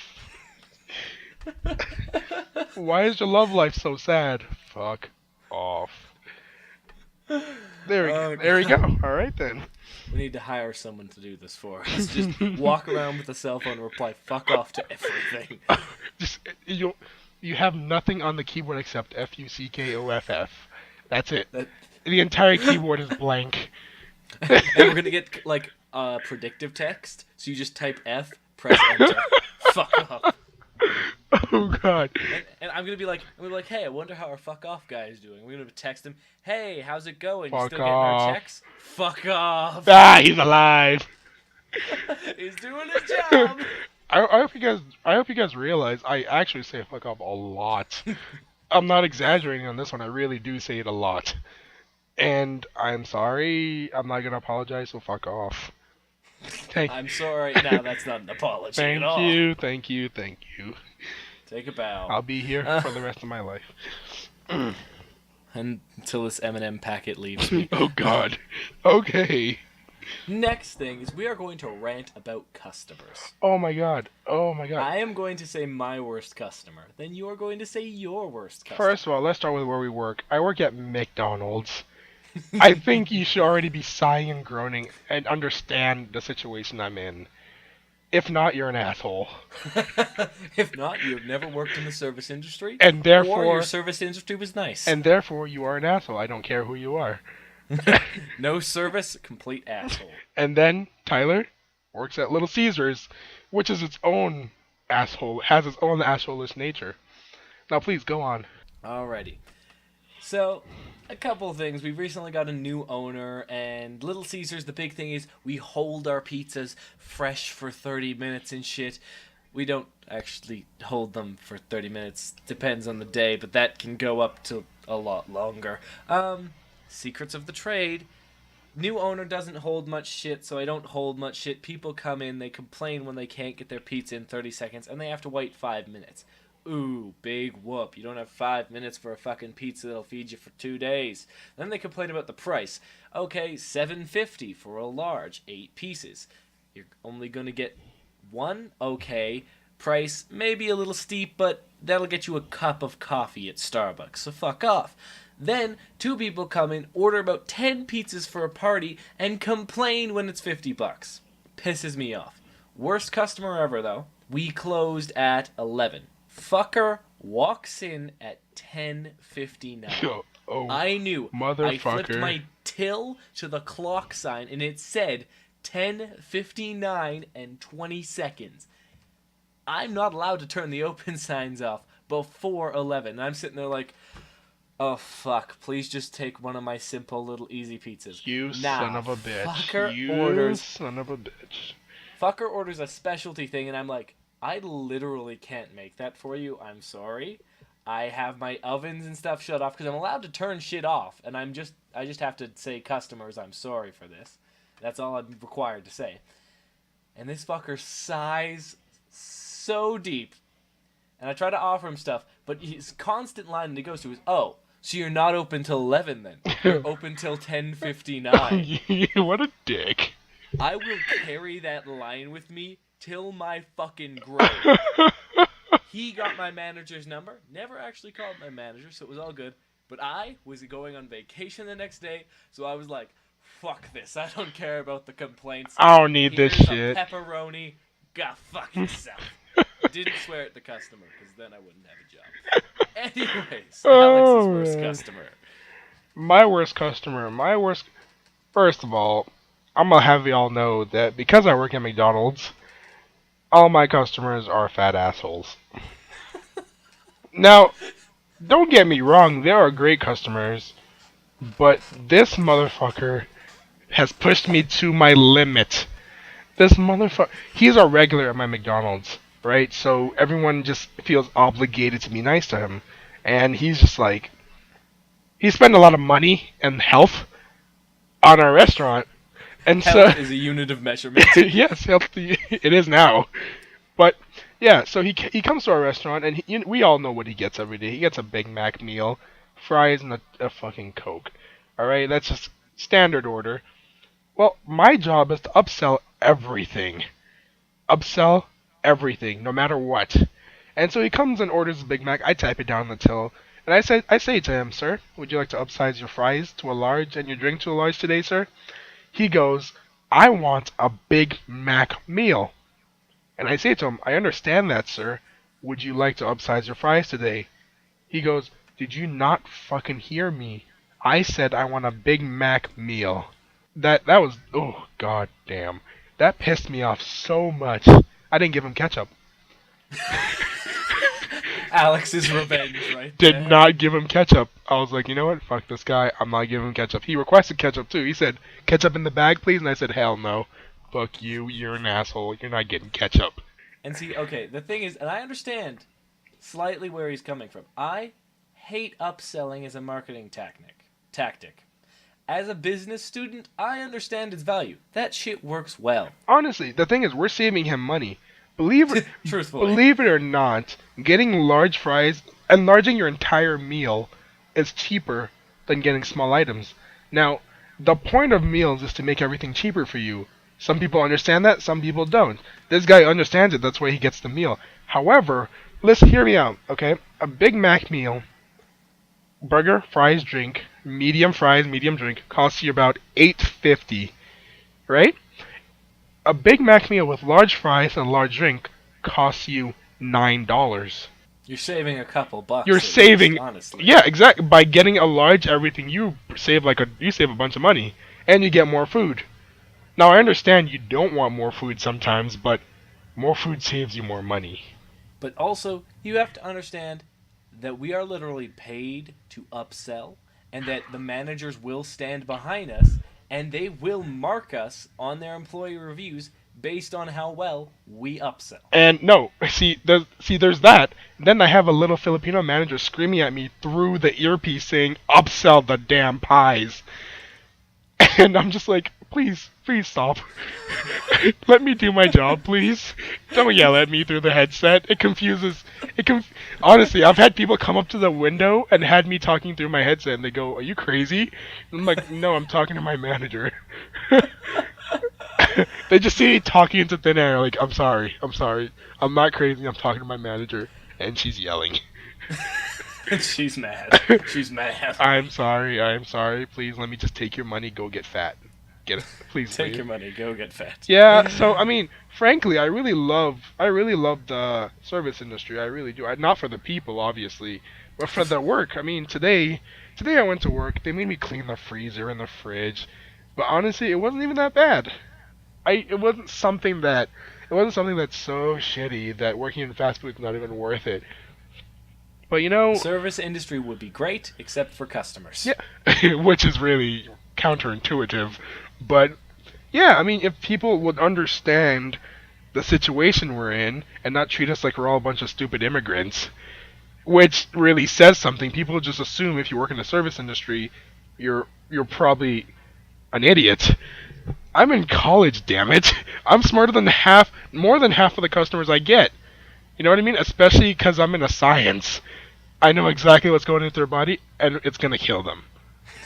Why is your love life so sad? Fuck off. Oh, There we go. God. All right then. We need to hire someone to do this for us. Just walk around with a cell phone and reply "fuck off" to everything. Just you have nothing on the keyboard except FUCKOFF. That's it. That, The entire keyboard is blank. and we're gonna get like predictive text. So you just type F, press enter. Fuck off. Oh god. And I'm gonna be like, hey, I wonder how our fuck off guy is doing. We're gonna text him, hey, how's it going? You Fuck still getting our off. checks? Fuck off. Ah, he's alive. He's doing his job. I hope you guys realize I actually say fuck off a lot. I'm not exaggerating on this one. I really do say it a lot. And I'm sorry. I'm not gonna apologize. So fuck off. I'm sorry. No, that's not an apology at all. Thank you. Take a bow. I'll be here for the rest of my life. Until this M&M packet leaves me. Oh god. Okay. Next thing is we are going to rant about customers. Oh my god. I am going to say my worst customer. Then you are going to say your worst customer. First of all, let's start with where we work. I work at McDonald's. I think you should already be sighing and groaning and understand the situation I'm in. If not, you're an asshole. If not, you have never worked in the service industry. And therefore, or your service industry was nice. And therefore, you are an asshole. I don't care who you are. No service, complete asshole. And then Tyler works at Little Caesars, which is its own asshole, has its own asshole-ish nature. Now, please go on. Alrighty. So, a couple things. We've recently got a new owner, and Little Caesars, the big thing is we hold our pizzas fresh for 30 minutes and shit. We don't actually hold them for 30 minutes. Depends on the day, but that can go up to a lot longer. Secrets of the trade. New owner doesn't hold much shit, so I don't hold much shit. People come in, they complain when they can't get their pizza in 30 seconds, and they have to wait 5 minutes. Ooh, big whoop. You don't have 5 minutes for a fucking pizza that'll feed you for 2 days. Then they complain about the price. Okay, $7.50 for a large, 8 pieces. You're only gonna get one? Okay. Price, maybe a little steep, but that'll get you a cup of coffee at Starbucks, so fuck off. Then, 2 people come in, order about 10 pizzas for a party, and complain when it's $50. Pisses me off. Worst customer ever, though. We closed at 11. Fucker walks in at 10:59. Oh, I knew. motherfucker. I flipped my till to the clock sign, and it said 10:59 and 20 seconds. I'm not allowed to turn the open signs off before 11. And I'm sitting there like, oh, fuck. Please just take one of my simple little easy pizzas. You son of a bitch. Son of a bitch. Fucker orders a specialty thing, and I'm like, I literally can't make that for you. I'm sorry. I have my ovens and stuff shut off because I'm allowed to turn shit off. And I just have to say, customers, I'm sorry for this. That's all I'm required to say. And this fucker sighs so deep. And I try to offer him stuff, but his constant line that he goes to is, oh, so you're not open till 11 then? You're open till 10:59. What a dick. I will carry that line with me till my fucking grave. He got my manager's number. Never actually called my manager, so it was all good. But I was going on vacation the next day, so I was like, fuck this. I don't care about the complaints. I don't need Here's this shit. Pepperoni. Go fuck yourself. Didn't swear at the customer, because then I wouldn't have a job. Anyways, Alex's worst customer. My worst... First of all, I'm gonna have y'all know that because I work at McDonald's, all my customers are fat assholes. Now, don't get me wrong, they are great customers, but this motherfucker has pushed me to my limit. This motherfucker, he's a regular at my McDonald's, right? So everyone just feels obligated to be nice to him. And he's just like, he spent a lot of money and health on our restaurant. And Health so is a unit of measurement. yes, healthy it is now. But yeah, so he comes to our restaurant, and we all know what he gets every day. He gets a Big Mac meal, fries, and a fucking Coke. All right, that's just standard order. Well, my job is to upsell everything. Upsell everything, no matter what. And so he comes and orders a Big Mac. I type it down on the till, and And I say to him, sir, would you like to upsize your fries to a large and your drink to a large today, sir? He goes, I want a Big Mac meal. And I say to him, I understand that, sir. Would you like to upsize your fries today? He goes, did you not fucking hear me? I said I want a Big Mac meal. That was, oh god damn. That pissed me off so much. I didn't give him ketchup. Alex's revenge right Did there. not give him ketchup. I was like, you know what? Fuck this guy. I'm not giving him ketchup. He requested ketchup too. He said, ketchup in the bag, please. And I said, hell no. Fuck you. You're an asshole. You're not getting ketchup. And see, okay, the thing is, and I understand slightly where he's coming from. I hate upselling as a marketing tactic. As a business student, I understand its value. That shit works well. Honestly, the thing is, we're saving him money. Truthfully. Believe it or not, getting large fries, enlarging your entire meal, is cheaper than getting small items. Now, the point of meals is to make everything cheaper for you. Some people understand that, some people don't. This guy understands it, that's why he gets the meal. However, let's hear me out, okay? A Big Mac meal, burger, fries, drink, medium fries, medium drink, costs you about $8.50, right? A Big Mac meal with large fries and a large drink costs you $9. You're saving a couple bucks. You're at saving, least, honestly. yeah, exactly. By getting a large everything, you save a bunch of money, and you get more food. Now I understand you don't want more food sometimes, but more food saves you more money. But also, you have to understand that we are literally paid to upsell, and that the managers will stand behind us, and they will mark us on their employee reviews based on how well we upsell. And no, there's that. Then I have a little Filipino manager screaming at me through the earpiece saying, "Upsell the damn pies." And I'm just like, please stop. Let me do my job, please. Don't yell at me through the headset. It confuses. Honestly, I've had people come up to the window and had me talking through my headset, and they go, "Are you crazy?" And I'm like, "No, I'm talking to my manager." They just see me talking into thin air, like, I'm sorry. I'm not crazy, I'm talking to my manager, and she's yelling. She's mad. She's mad. I'm sorry, please let me just take your money, go get fat. Get it, please Take leave. your money, go get fat. Yeah, so, I mean, frankly, I really love the service industry, I really do. Not for the people, obviously, but for the work. I mean, today I went to work, they made me clean the freezer and the fridge, but honestly, it wasn't even that bad. It wasn't something that's so shitty that working in fast food is not even worth it. But you know, Service industry would be great, except for customers. yeah, which is really counterintuitive. But yeah, I mean, if people would understand the situation we're in and not treat us like we're all a bunch of stupid immigrants, which really says something. People just assume if you work in the service industry, you're probably an idiot. I'm in college, damn it. I'm smarter than more than half of the customers I get. You know what I mean? Especially because I'm in a science. I know exactly what's going into their body, and it's gonna kill them.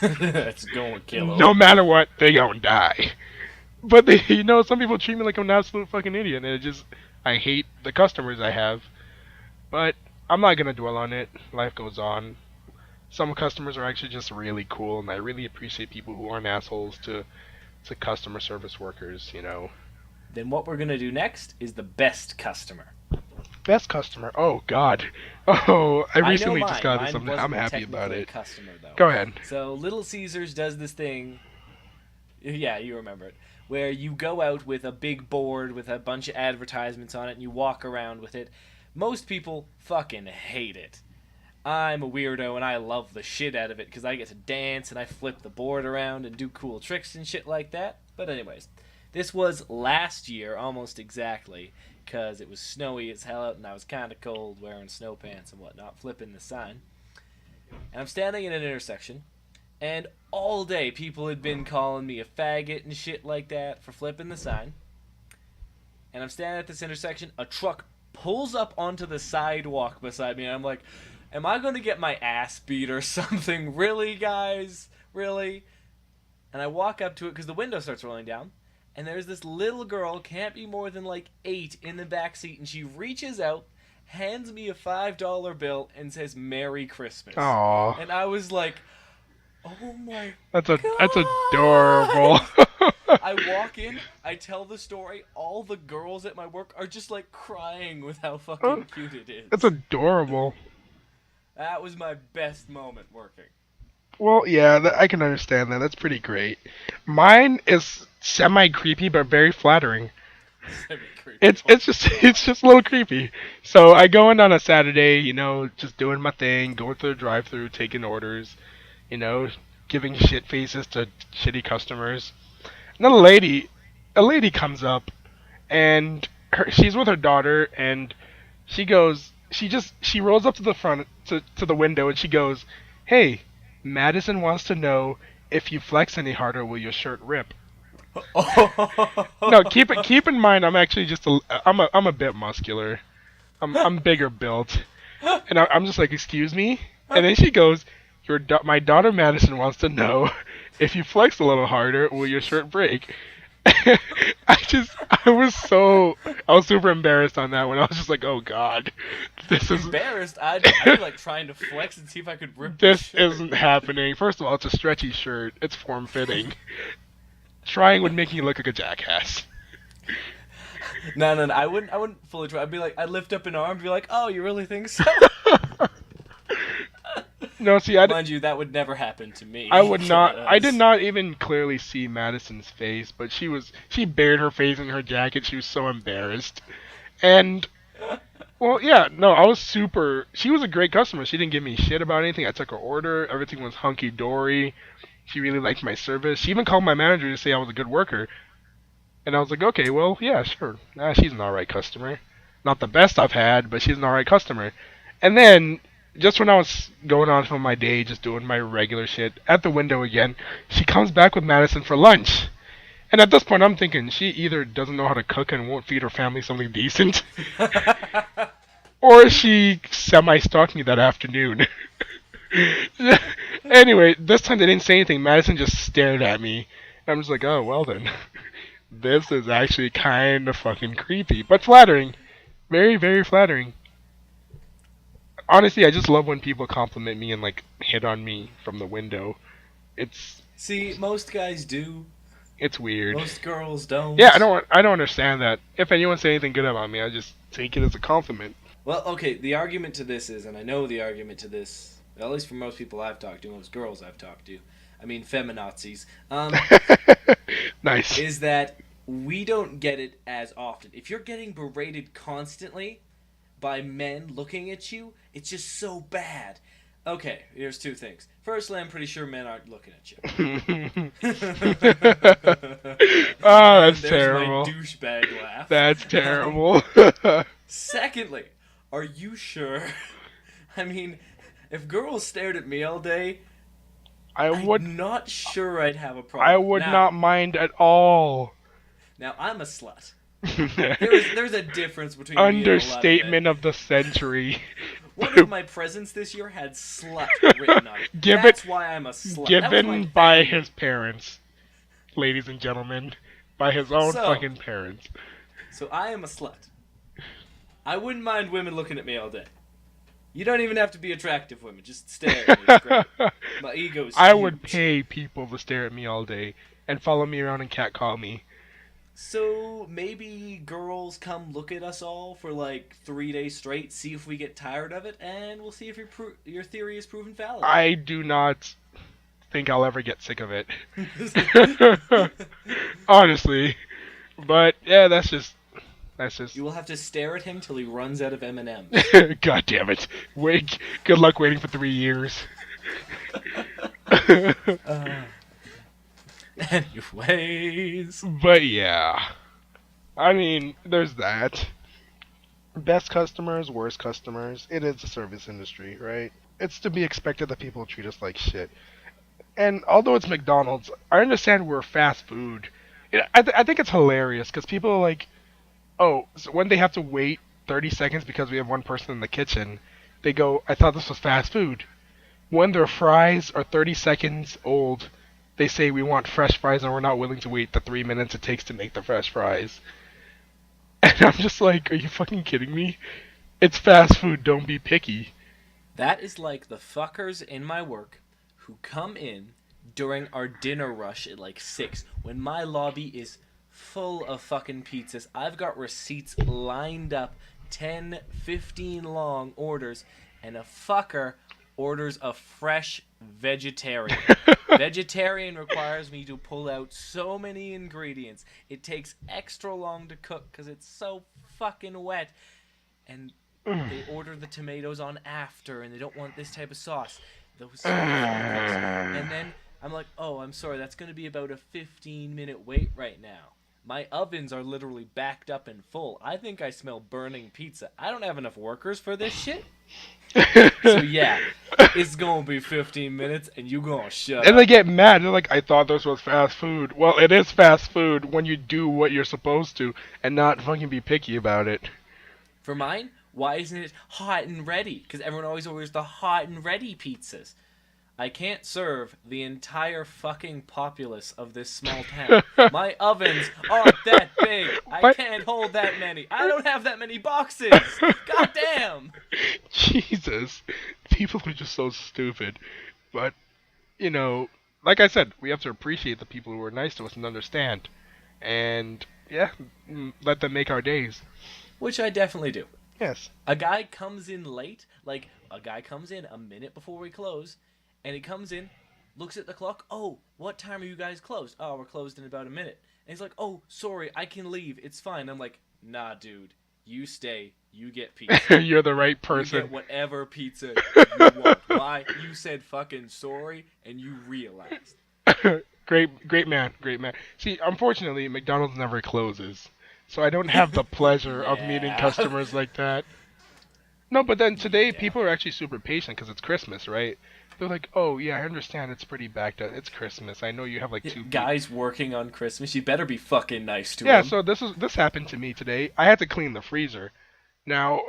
It's going to kill them. No matter what, they gonna die. But some people treat me like I'm an absolute fucking idiot, and I hate the customers I have. But I'm not gonna dwell on it. Life goes on. Some customers are actually just really cool, and I really appreciate people who aren't assholes to customer service workers, you know. Then what we're going to do next is the best customer. Best customer. Oh God. Oh, I recently know just got mine. this. Mine I'm wasn't happy about technically a it. customer, though. Go ahead. So Little Caesars does this thing. Yeah, you remember it. Where you go out with a big board with a bunch of advertisements on it and you walk around with it. Most people fucking hate it. I'm a weirdo and I love the shit out of it because I get to dance and I flip the board around and do cool tricks and shit like that. But anyways, this was last year almost exactly because it was snowy as hell out and I was kind of cold wearing snow pants and whatnot, flipping the sign. And I'm standing in an intersection and all day people had been calling me a faggot and shit like that for flipping the sign. And I'm standing at this intersection, a truck pulls up onto the sidewalk beside me and I'm like, am I going to get my ass beat or something? Really, guys? Really? And I walk up to it because the window starts rolling down. And there's this little girl, can't be more than like 8, in the back seat. And she reaches out hands me a $5 bill and says Merry Christmas. Aw, And I was like, oh my that's adorable. god! I walk in, I tell the story, all the girls at my work are just like crying with how fucking cute it That's is. adorable. That was my best moment working. Well, yeah, I can understand that. That's pretty great. Mine is semi creepy but very flattering. Semi-creepy. It's just a little creepy. So I go in on a Saturday, just doing my thing, going through the drive-through, taking orders, you know, giving shit faces to shitty customers. And then a lady comes up, and she's with her daughter, and she rolls up to the front to the window, and she goes, "Hey, Madison wants to know if you flex any harder, will your shirt rip?" No, keep in mind, I'm actually I'm a bit muscular. I'm bigger built, and I'm just like, "Excuse me," and then she goes, my daughter Madison wants to know if you flex a little harder, will your shirt break?" I was super embarrassed on that one. I was just like, "Oh God, this is Embarrassed, I'd be like trying to flex and see if I could rip the this shirt. isn't happening." First of all, it's a stretchy shirt. It's form fitting. Trying would make you look like a jackass. No, I wouldn't fully try. I'd lift up an arm and be like, oh, you really think so? No, see, Mind you, that would never happen to me. I would not. I did because- not even clearly see Madison's face, but she bared her face in her jacket. She was so embarrassed, and well, yeah, no, I was super. She was a great customer. She didn't give me shit about anything. I took her order. Everything was hunky dory. She really liked my service. She even called my manager to say I was a good worker, and I was like, okay, well, yeah, sure. She's an alright customer. Not the best I've had, but she's an alright customer. And then, just when I was going on for my day, just doing my regular shit, at the window again, she comes back with Madison for lunch. And at this point, I'm thinking she either doesn't know how to cook and won't feed her family something decent, or she semi-stalked me that afternoon. Anyway, this time they didn't say anything. Madison just stared at me. I'm just like, oh, well then. This is actually kind of fucking creepy, but flattering. Very, very flattering. Honestly, I just love when people compliment me and like hit on me from the window. It's See, most guys do. it's weird. Most girls don't. Yeah, I don't understand that. If anyone say anything good about me, I just take it as a compliment. Well, okay, the argument to this is, and I know the argument to this, at least for most people I've talked to, most girls I've talked to, I mean feminazis, Nice. is that we don't get it as often. If you're getting berated constantly by men looking at you, it's just so bad. Okay, here's two things. Firstly, I'm pretty sure men aren't looking at you. Oh, that's There's terrible. my douchebag laugh. That's terrible. Secondly, are you sure? I mean, if girls stared at me all day, I'm not sure I'd have a problem. I would not mind at all. Now, I'm a slut. There's a difference between me and a lot of men. Understatement of the century. One of my presents this year had slut written on it. That's why I'm a slut. That was my Given by thing. his parents, ladies and gentlemen, by his own So- fucking parents. So I am a slut. I wouldn't mind women looking at me all day. You don't even have to be attractive women. Just stare at me. It's great. My ego's I huge. would pay people to stare at me all day and follow me around and catcall me. So maybe girls come look at us all for like 3 days straight, see if we get tired of it, and we'll see if your theory is proven valid. I do not think I'll ever get sick of it. Honestly. But yeah, that's just You will have to stare at him till he runs out of M&M's. God damn it. Wait, good luck waiting for 3 years. Anyways. But yeah. I mean, there's that. Best customers, worst customers. It is the service industry, right? It's to be expected that people treat us like shit. And although it's McDonald's, I understand we're fast food. I think it's hilarious because people are like, oh, so when they have to wait 30 seconds because we have one person in the kitchen, they go, I thought this was fast food. When their fries are 30 seconds old, they say we want fresh fries and we're not willing to wait the 3 minutes it takes to make the fresh fries. And I'm just like, are you fucking kidding me? It's fast food. Don't be picky. That is like the fuckers in my work who come in during our dinner rush at like 6 when my lobby is full of fucking pizzas. I've got receipts lined up, 10, 15 long orders, and a fucker orders a fresh vegetarian. Vegetarian requires me to pull out so many ingredients. It takes extra long to cook because it's so fucking wet. And they order the tomatoes on after, and they don't want this type of sauce. Those and then I'm like, oh, I'm sorry, that's going to be about a 15-minute wait right now. My ovens are literally backed up and full. I think I smell burning pizza. I don't have enough workers for this shit. So yeah, it's going to be 15 minutes, and you going to shut And up. they get mad. They're like, I thought this was fast food. Well, it is fast food when you do what you're supposed to and not fucking be picky about it. For mine, why isn't it hot and ready? Because everyone always orders the hot and ready pizzas. I can't serve the entire fucking populace of this small town. My ovens aren't that big. I What? can't hold that many. I don't have that many boxes. God damn. Jesus. People are just so stupid. But, like I said, we have to appreciate the people who are nice to us and understand. And, yeah, let them make our days. Which I definitely do. Yes. A guy comes in late, like a guy comes in a minute before we close, and he comes in, looks at the clock. Oh, what time are you guys closed? Oh, we're closed in about a minute. And he's like, oh, sorry, I can leave. It's fine. I'm like, nah, dude, you stay. You get pizza. You're the right You person. get whatever pizza you want. Why? You said fucking sorry, and you realized. Great man. See, unfortunately, McDonald's never closes. So I don't have the pleasure of meeting Yeah. customers like that. No, but then today Yeah. people are actually super patient because it's Christmas, right? They're like, oh yeah, I understand it's pretty backed up. It's Christmas. I know you have like two Guys working on Christmas, you better be fucking nice to Yeah, him. so this happened to me today. I had to clean the freezer. Now,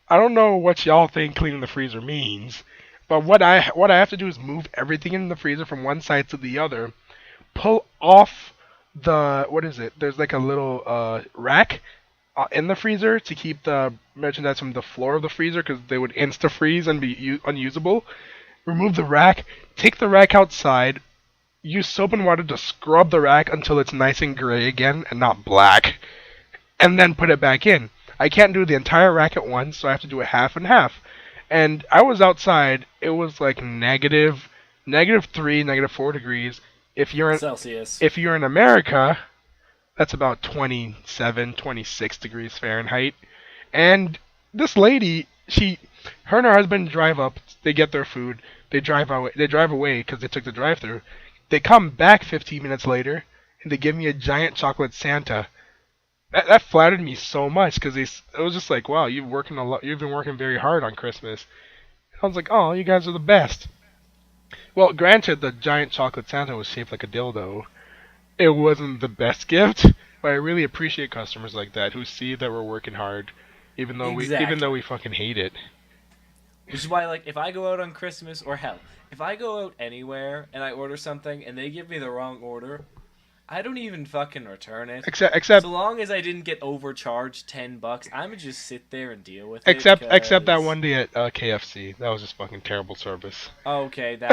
I don't know what y'all think cleaning the freezer means, but what I have to do is move everything in the freezer from one side to the other, pull off the what is it? There's like a little rack in the freezer to keep the merchandise from the floor of the freezer because they would insta freeze and be unusable. Remove the rack, take the rack outside, use soap and water to scrub the rack until it's nice and gray again and not black, and then put it back in. I can't do the entire rack at once, so I have to do it half and half. And I was outside. It was like -3, -4 degrees. Celsius. If you're in America, that's about 27, 26 degrees Fahrenheit. And this lady, her and her husband drive up. They get their food. They drive away. They drive away because they took the drive-through. They come back 15 minutes later, and they give me a giant chocolate Santa. That flattered me so much because it was just like, wow, you've working a lot. You've been working very hard on Christmas. I was like, oh, you guys are the best. Well, granted, the giant chocolate Santa was shaped like a dildo. It wasn't the best gift, but I really appreciate customers like that who see that we're working hard, even though Exactly. we fucking hate it. Which is why, like, if I go out on Christmas, or hell, if I go out anywhere and I order something and they give me the wrong order, I don't even fucking return it. Except So long as I didn't get overcharged $10, I'm gonna just sit there and deal with it. except that 'cause- one day at KFC. That was just fucking terrible service. Okay, that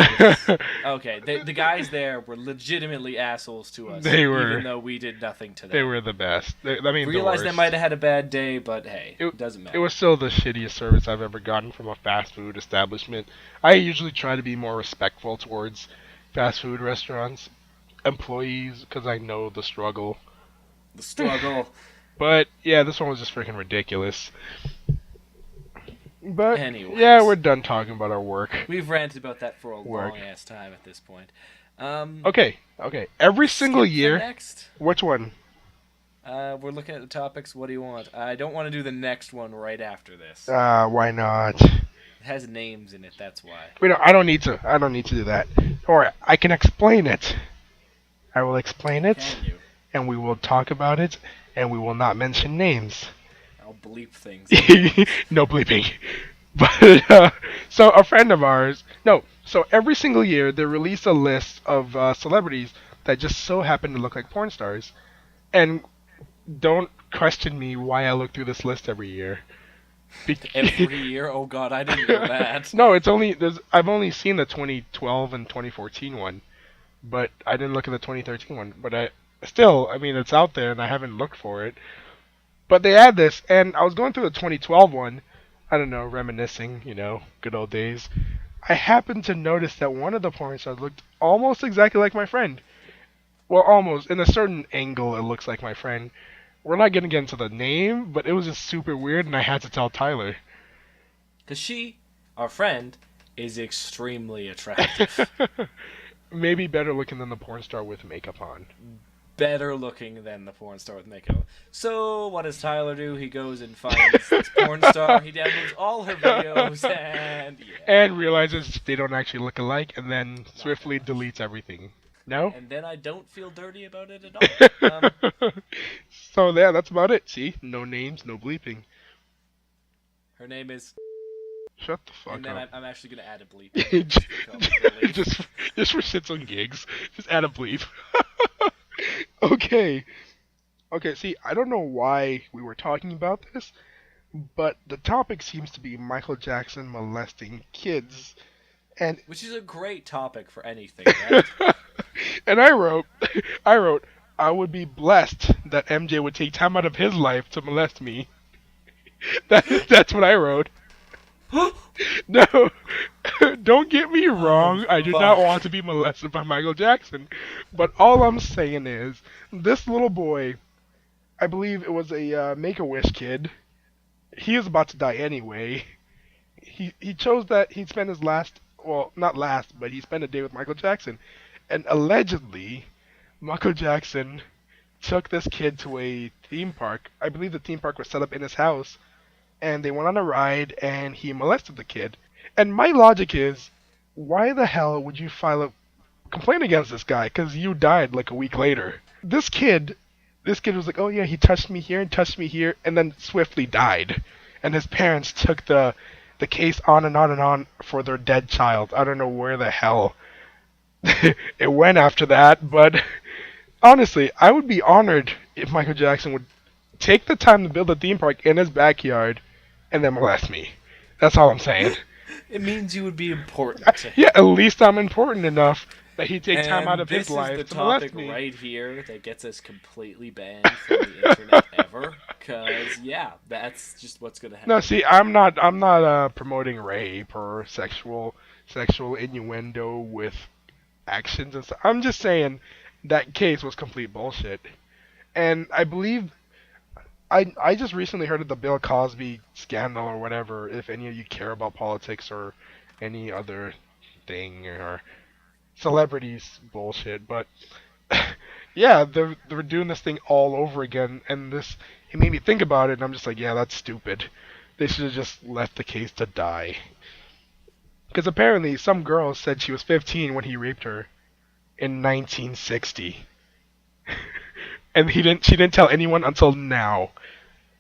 was okay. The guys there were legitimately assholes to us. They were. even though we did nothing to them. They were the best. Realized the they worst. might have had a bad day, but hey, it doesn't matter. It was still the shittiest service I've ever gotten from a fast food establishment. I usually try to be more respectful towards fast food restaurants employees because I know the struggle. The struggle. But yeah, this one was just freaking ridiculous. But Anyways. yeah, we're done talking about our work. We've ranted about that for a Work. long ass time at this point. Okay. Every single skip the year. next. Which one? We're looking at the topics. What do you want? I don't want to do the next one right after this. It Why not? has names in it. That's why. I don't need to. I don't need to do that. Or I can explain it. I will explain it, Can you? and we will talk about it, and we will not mention names. I'll bleep things. No bleeping. But so a friend of ours, no. So every single year they release a list of celebrities that just so happen to look like porn stars, and don't question me why I look through this list every year. Every year? Oh god, I didn't know that. No, I've only seen the 2012 and 2014 one, but I didn't look at the 2013 one. But I mean, it's out there, and I haven't looked for it. But they had this, and I was going through the 2012 one. I don't know, reminiscing, good old days. I happened to notice that one of the porn stars looked almost exactly like my friend. Well, almost. In a certain angle, it looks like my friend. We're not gonna get into the name, but it was just super weird, and I had to tell Tyler. Because she, our friend, is extremely attractive. Maybe better looking than the porn star with makeup on. Better looking than the porn star with makeup. So, what does Tyler do? He goes and finds this porn star. He downloads all her videos and... Yeah. And realizes they don't actually look alike, and then swiftly deletes everything. No? And then I don't feel dirty about it at all. So, yeah, that's about it. See? No names, no bleeping. Her name is... Shut the fuck and then up. I'm actually going to add a bleep. just for shits and gigs. Just add a bleep. Okay. Okay, see, I don't know why we were talking about this, but the topic seems to be Michael Jackson molesting kids. And which is a great topic for anything, right? and I wrote, I would be blessed that MJ would take time out of his life to molest me. That's what I wrote. No, don't get me wrong. I do not want to be molested by Michael Jackson. But all I'm saying is, this little boy, I believe it was a Make-A-Wish kid, he is about to die anyway. He chose that he'd spend his last, well, not last, but he spent a day with Michael Jackson. And allegedly, Michael Jackson took this kid to a theme park. I believe the theme park was set up in his house. And they went on a ride, and he molested the kid. And my logic is, why the hell would you file a complaint against this guy? Because you died like a week later. This kid was like, oh yeah, he touched me here and touched me here, and then swiftly died. And his parents took the case on and on and on for their dead child. I don't know where the hell it went after that, but honestly, I would be honored if Michael Jackson would take the time to build a theme park in his backyard and then molest me. That's all I'm saying. It means you would be important to him. Yeah, at least I'm important enough that he'd take time out of his life to molest me. This is the topic right here that gets us completely banned from the internet ever. Because, yeah, that's just what's going to happen. No, see, I'm not promoting rape or sexual innuendo with actions and stuff. I'm just saying that case was complete bullshit. And I believe... I just recently heard of the Bill Cosby scandal or whatever, if any of you care about politics or any other thing or celebrities bullshit, but yeah, they're doing this thing all over again, and it made me think about it, and I'm just like, yeah, that's stupid. They should have just left the case to die. Because apparently some girl said she was 15 when he raped her in 1960. And she didn't tell anyone until now.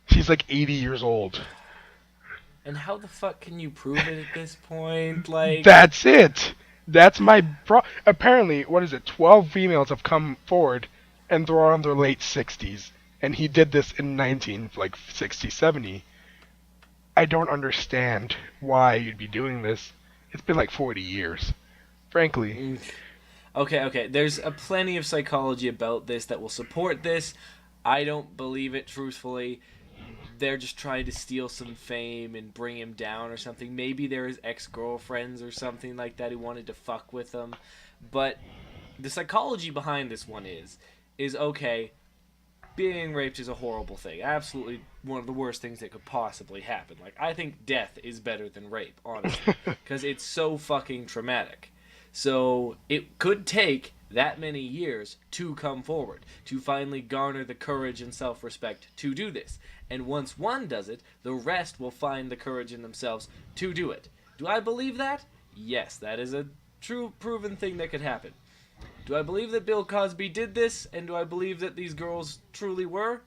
She's like 80 years old. And how the fuck can you prove it at this point? Like, that's it. That's my apparently, what is it? 12 females have come forward, and they're all in their late 60s. And he did this in 60, 70. I don't understand why you'd be doing this. It's been like 40 years, frankly. Okay. There's plenty of psychology about this that will support this. I don't believe it, truthfully. They're just trying to steal some fame and bring him down or something. Maybe there is ex-girlfriends or something like that who wanted to fuck with him. But the psychology behind this one is okay, being raped is a horrible thing. Absolutely one of the worst things that could possibly happen. Like, I think death is better than rape, honestly. Because it's so fucking traumatic. So it could take that many years to come forward, to finally garner the courage and self-respect to do this. And once one does it, the rest will find the courage in themselves to do it. Do I believe that? Yes, that is a true, proven thing that could happen. Do I believe that Bill Cosby did this, and do I believe that these girls truly were?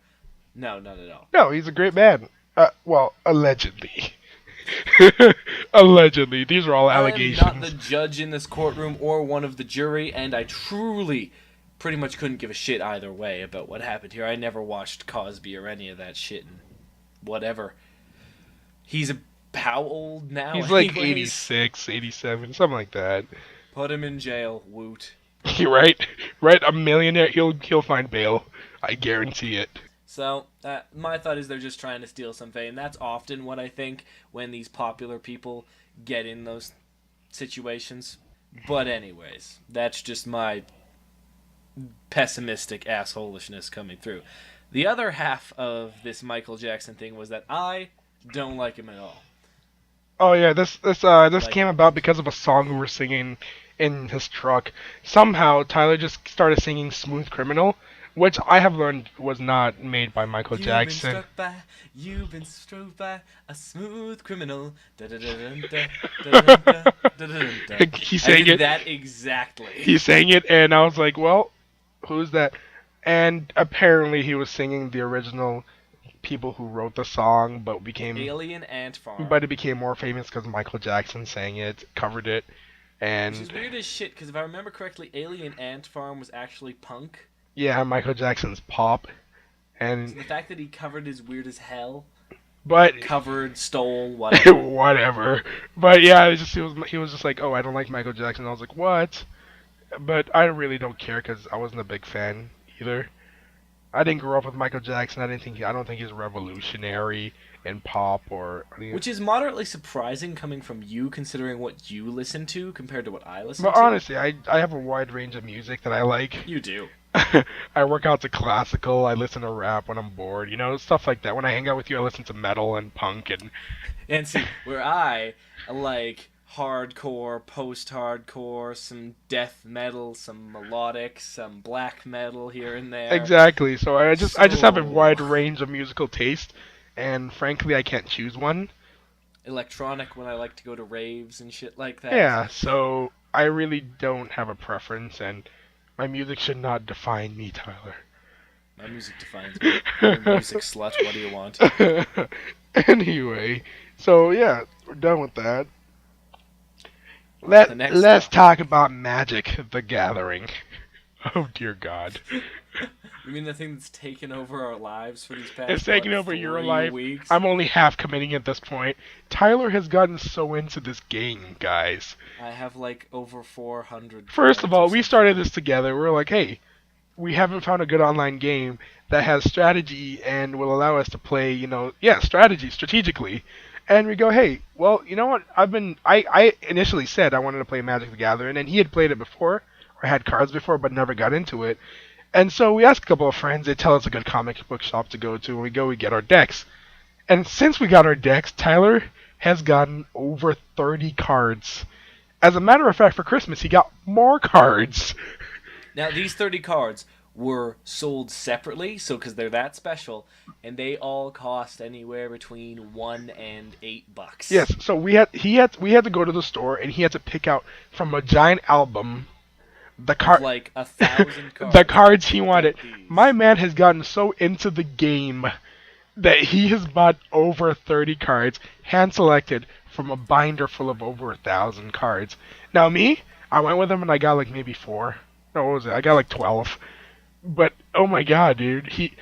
No, not at all. No, he's a great man. Well, allegedly. Allegedly. These are all allegations. I'm not the judge in this courtroom or one of the jury, and I truly pretty much couldn't give a shit either way about what happened here. I never watched Cosby or any of that shit and whatever. He's how old now? He's like Anyways? 86, 87, something like that. Put him in jail. Woot. Right? Right? A millionaire, he'll find bail. I guarantee it. So, my thought is they're just trying to steal some fame. That's often what I think when these popular people get in those situations. But anyways, that's just my pessimistic assholishness coming through. The other half of this Michael Jackson thing was that I don't like him at all. Oh yeah, this Like, came about because of a song we were singing in his truck. Somehow Tyler just started singing "Smooth Criminal," which I have learned was not made by Michael Jackson. You've been struck by a smooth criminal. He sang it. that exactly. He sang it, and I was like, "Well, who's that?" And apparently, he was singing the original people who wrote the song, but Alien Ant Farm. it became more famous because Michael Jackson sang it, covered it, Which is and weird as shit, because if I remember correctly, Alien Ant Farm was actually punk. yeah, Michael Jackson's pop, So and the fact that he covered is weird as hell. but Stole, whatever. whatever. But yeah, it was just he was just like, oh, I don't like Michael Jackson. I was like, what? But I really don't care because I wasn't a big fan either. I didn't grow up with Michael Jackson. I don't think he's revolutionary in pop or. Which is moderately surprising coming from you, considering what you listen to compared to what I listen But to. honestly, I have a wide range of music that I like. You do. I work out to classical. I listen to rap when I'm bored. You know, stuff like that. When I hang out with you, I listen to metal and punk and. And see, where I like hardcore, post-hardcore, some death metal, some melodic, some black metal here and there. Exactly. So I just have a So- wide range of musical taste, and frankly, I can't choose one. Electronic when I like to go to raves and shit like that. Yeah. So I really don't have a preference, and my music should not define me, Tyler. My music defines me. I'm a music slut. What do you want? Anyway, so yeah, we're done with that. The next Let's topic. talk about Magic: The Gathering. Oh dear God. You mean the thing that's taken over our lives for these past It's taken what, over your 3 life. weeks? I'm only half committing at this point. Tyler has gotten so into this game, guys. I have like over 400. First of all, cards or we something. started this together. We're like, hey, we haven't found a good online game that has strategy and will allow us to play, strategy strategically. And we go, hey, well, you know what? I initially said I wanted to play Magic: The Gathering, and he had played it before or had cards before, but never got into it. And so we asked a couple of friends. They tell us a good comic book shop to go to. When we go, we get our decks. And since we got our decks, Tyler has gotten over 30 cards. As a matter of fact, for Christmas, he got more cards. Now these 30 cards were sold separately, so because they're that special, and they all cost anywhere between $1 and $8. Yes, so we had to go to the store and he had to pick out from a giant album the card Like 1,000 cards. the cards he wanted. Like these. My man has gotten so into the game that he has bought over 30 cards, hand selected from a binder full of over 1,000 cards. Now me, I went with him and I got like maybe 4. No, what was it? I got like 12. But oh my god, dude, he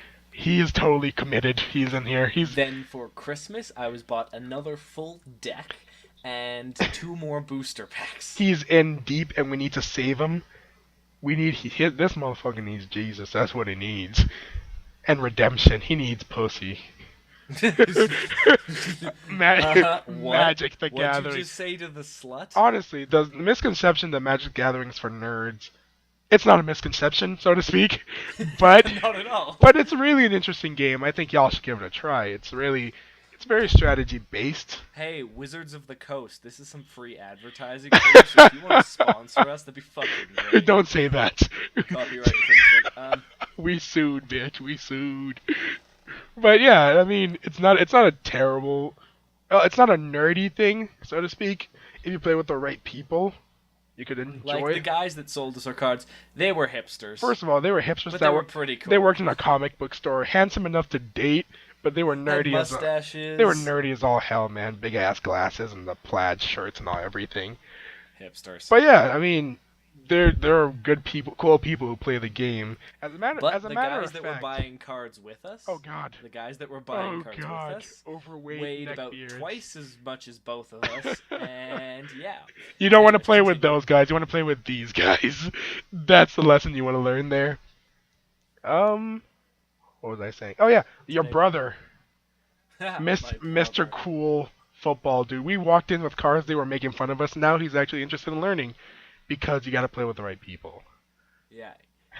is totally committed. He's in here. Then for Christmas, I was bought another full deck and 2 more booster packs. He's in deep, and we need to save him. This motherfucker needs Jesus. That's what he needs, and redemption. He needs pussy. Magic: The What'd Gathering. you just say to the slut? Honestly, the misconception that Magic: The Gathering is for nerds, it's not a misconception, so to speak, but Not at all. but it's really an interesting game. I think y'all should give it a try. It's very strategy based. Hey, Wizards of the Coast, this is some free advertising. If you want to sponsor us, that'd be fucking great. Don't say that. Copyright infringement. We sued, bitch. We sued. But yeah, I mean, it's not a terrible, it's not a nerdy thing, so to speak. If you play with the right people, you could enjoy Like the it. guys that sold us our cards, they were hipsters. First of all, they were hipsters but that they were pretty cool. They worked in a comic book store, handsome enough to date, but they were Had nerdy as mustaches. they were nerdy as all hell, man. Big ass glasses and the plaid shirts and all everything. Hipsters. But yeah, I mean, there are good people, cool people who play the game. But As a the matter guys of that were fact, buying cards with oh us, god, the guys that were buying oh cards with god, us, overweight weighed about neckbeards. twice as much as both of us, and yeah. You don't want to Anyways, play with continue. those guys. You want to play with these guys. That's the lesson you want to learn there. Um, what was I saying? Oh yeah, your Today. brother, My Mr. brother. Cool Football dude. We walked in with cars. They were making fun of us. Now he's actually interested in learning because you got to play with the right people. Yeah.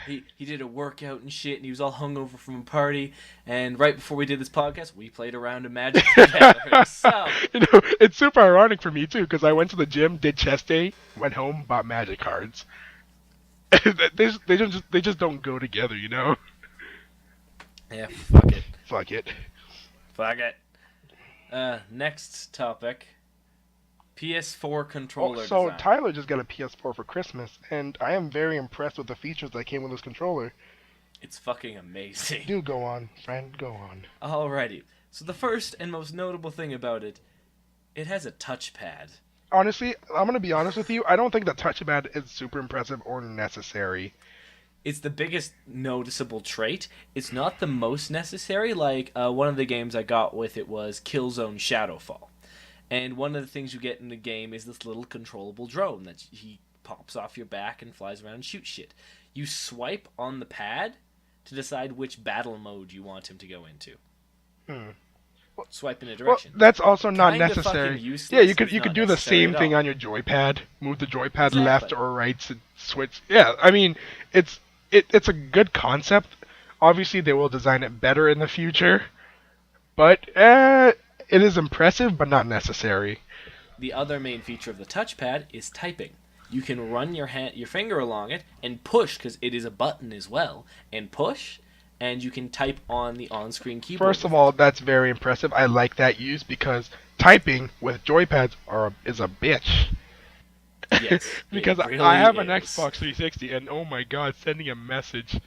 He did a workout and shit, and he was all hungover from a party. And right before we did this podcast, we played around in Magic together. So You know, it's super ironic for me too because I went to the gym, did chest day, went home, bought Magic cards. They just don't go together, you know. yeah, fuck it, Fuck it. fuck it. Next topic: PS4 Oh, controller so design. Tyler just got a PS4 for Christmas, and I am very impressed with the features that came with this controller. It's fucking amazing. Do go on, friend, go on. Alrighty. So the first and most notable thing about it, it has a touchpad. Honestly, I'm gonna be honest with you. I don't think the touchpad is super impressive or necessary. It's the biggest noticeable trait. It's not the most necessary. Like one of the games I got with it was Killzone Shadowfall, and one of the things you get in the game is this little controllable drone that he pops off your back and flies around and shoots shit. You swipe on the pad to decide which battle mode you want him to go into. Hmm. Swipe in a Well, direction. that's also not Kinda necessary. fucking useless. Yeah, you It's could not do the necessary same at thing all. on your joypad. Move the joypad Exactly. left or right to switch. Yeah, I mean, it's a good concept. Obviously, they will design it better in the future, but it is impressive, but not necessary. The other main feature of the touchpad is typing. You can run your finger along it and push because it is a button as well, and push, and you can type on the on-screen keyboard. First of all, that's very impressive. I like that use because typing with joypads is a bitch. Yes, Because it really I have an is. Xbox 360, and oh my god, sending a message,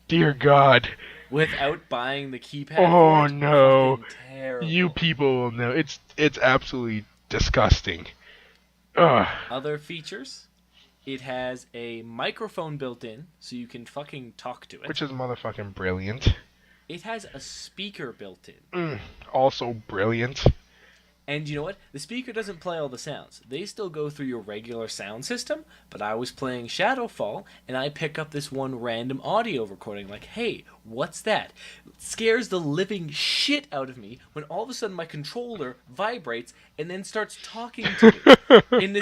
dear God, Without buying the keypad oh for it, no, fucking terrible. you people will know it's absolutely disgusting. Ugh. Other features, it has a microphone built in, so you can fucking talk to it. Which is motherfucking brilliant. It has a speaker built in. Also brilliant. And you know what? The speaker doesn't play all the sounds. They still go through your regular sound system, but I was playing Shadowfall, and I pick up this one random audio recording, like, hey, what's that? It scares the living shit out of me when all of a sudden my controller vibrates and then starts talking to me.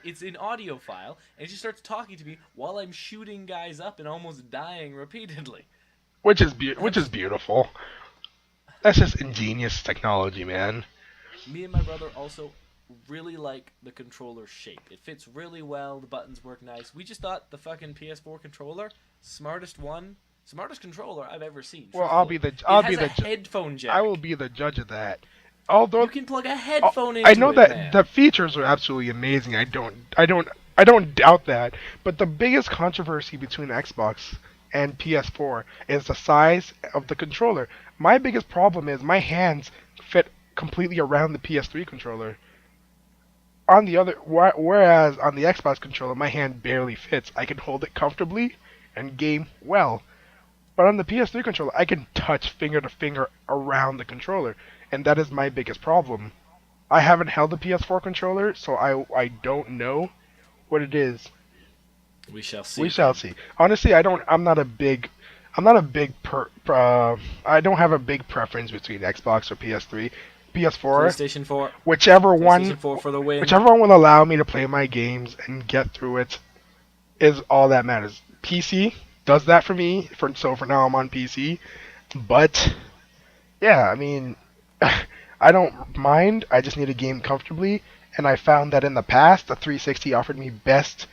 It's an audio file, and it just starts talking to me while I'm shooting guys up and almost dying repeatedly. Which is beautiful. That's just ingenious technology, man. Me and my brother also really like the controller shape. It fits really well. The buttons work nice. We just thought the fucking PS4 controller, smartest controller I've ever seen. Well, truthfully. I'll It be has the a headphone jack. I will be the judge of that. Although You can plug a headphone into I know it, that man. the features are absolutely amazing. I don't doubt that. But the biggest controversy between Xbox and PS4 is the size of the controller. My biggest problem is my hands fit completely around the PS3 controller. Whereas on the Xbox controller, my hand barely fits. I can hold it comfortably and game well. But on the PS3 controller, I can touch finger to finger around the controller, and that is my biggest problem. I haven't held the PS4 controller, so I don't know what it is. We shall see. We shall see. Honestly, I'm not a big I don't have a big preference between Xbox or PS3. PS4, PlayStation 4. whichever PlayStation one 4 for the win. whichever one will allow me to play my games and get through it is all that matters. PC does that for me. For now I'm on PC, but yeah, I mean, I don't mind. I just need to game comfortably, and I found that in the past the 360 offered me best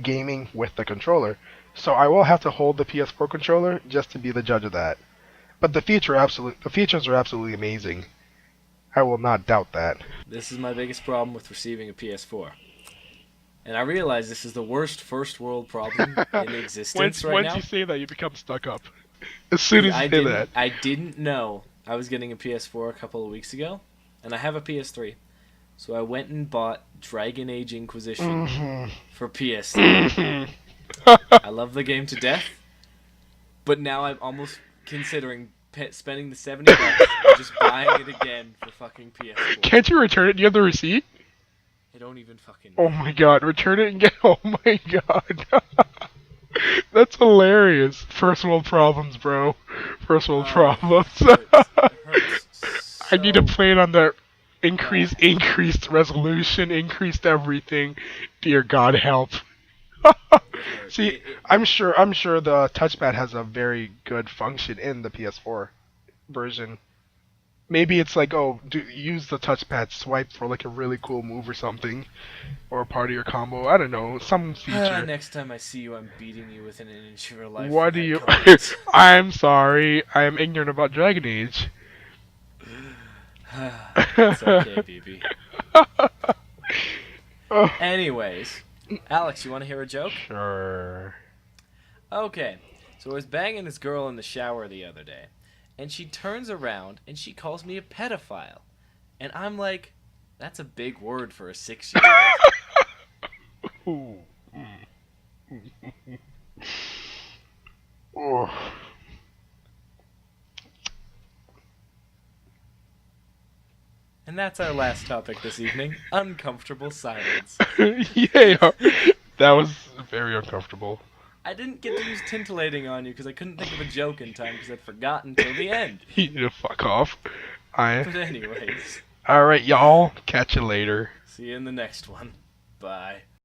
gaming with the controller. So I will have to hold the PS4 controller just to be the judge of that. But the features are absolutely amazing. I will not doubt that. This is my biggest problem with receiving a PS4. And I realize this is the worst first world problem in existence right now. Once you say that, you become stuck up. As soon as you say that. I didn't know I was getting a PS4 a couple of weeks ago, and I have a PS3. So I went and bought Dragon Age Inquisition Mhm. for PS3. Mhm. I love the game to death, but now I'm almost considering spending the $70 and just buying it again for fucking PS4. Can't you return it? Do you have the receipt? I don't even fucking Oh know. my god, return it and get. Oh my god. That's hilarious. First world problems, bro. First world problems. It hurts I need to so play it on the bad. increased resolution, increased everything. Dear God, help. See, I'm sure the touchpad has a very good function in the PS4 version. Maybe it's like, oh, use the touchpad swipe for like a really cool move or something, or a part of your combo. I don't know, some feature. Next time I see you, I'm beating you within an inch of your life. For What do that you? comment. I'm sorry, I am ignorant about Dragon Age. It's okay, BB. Anyways, Alex, you want to hear a joke? Sure. Okay, so I was banging this girl in the shower the other day, and she turns around and she calls me a pedophile. And I'm like, that's a big word for a 6-year-old. Ooh. Oh. And that's our last topic this evening, uncomfortable silence. Yeah, that was very uncomfortable. I didn't get to use tintillating on you because I couldn't think of a joke in time because I'd forgotten till the end. You need to fuck off. But anyways, Alright, y'all. Catch you later. see you in the next one. Bye.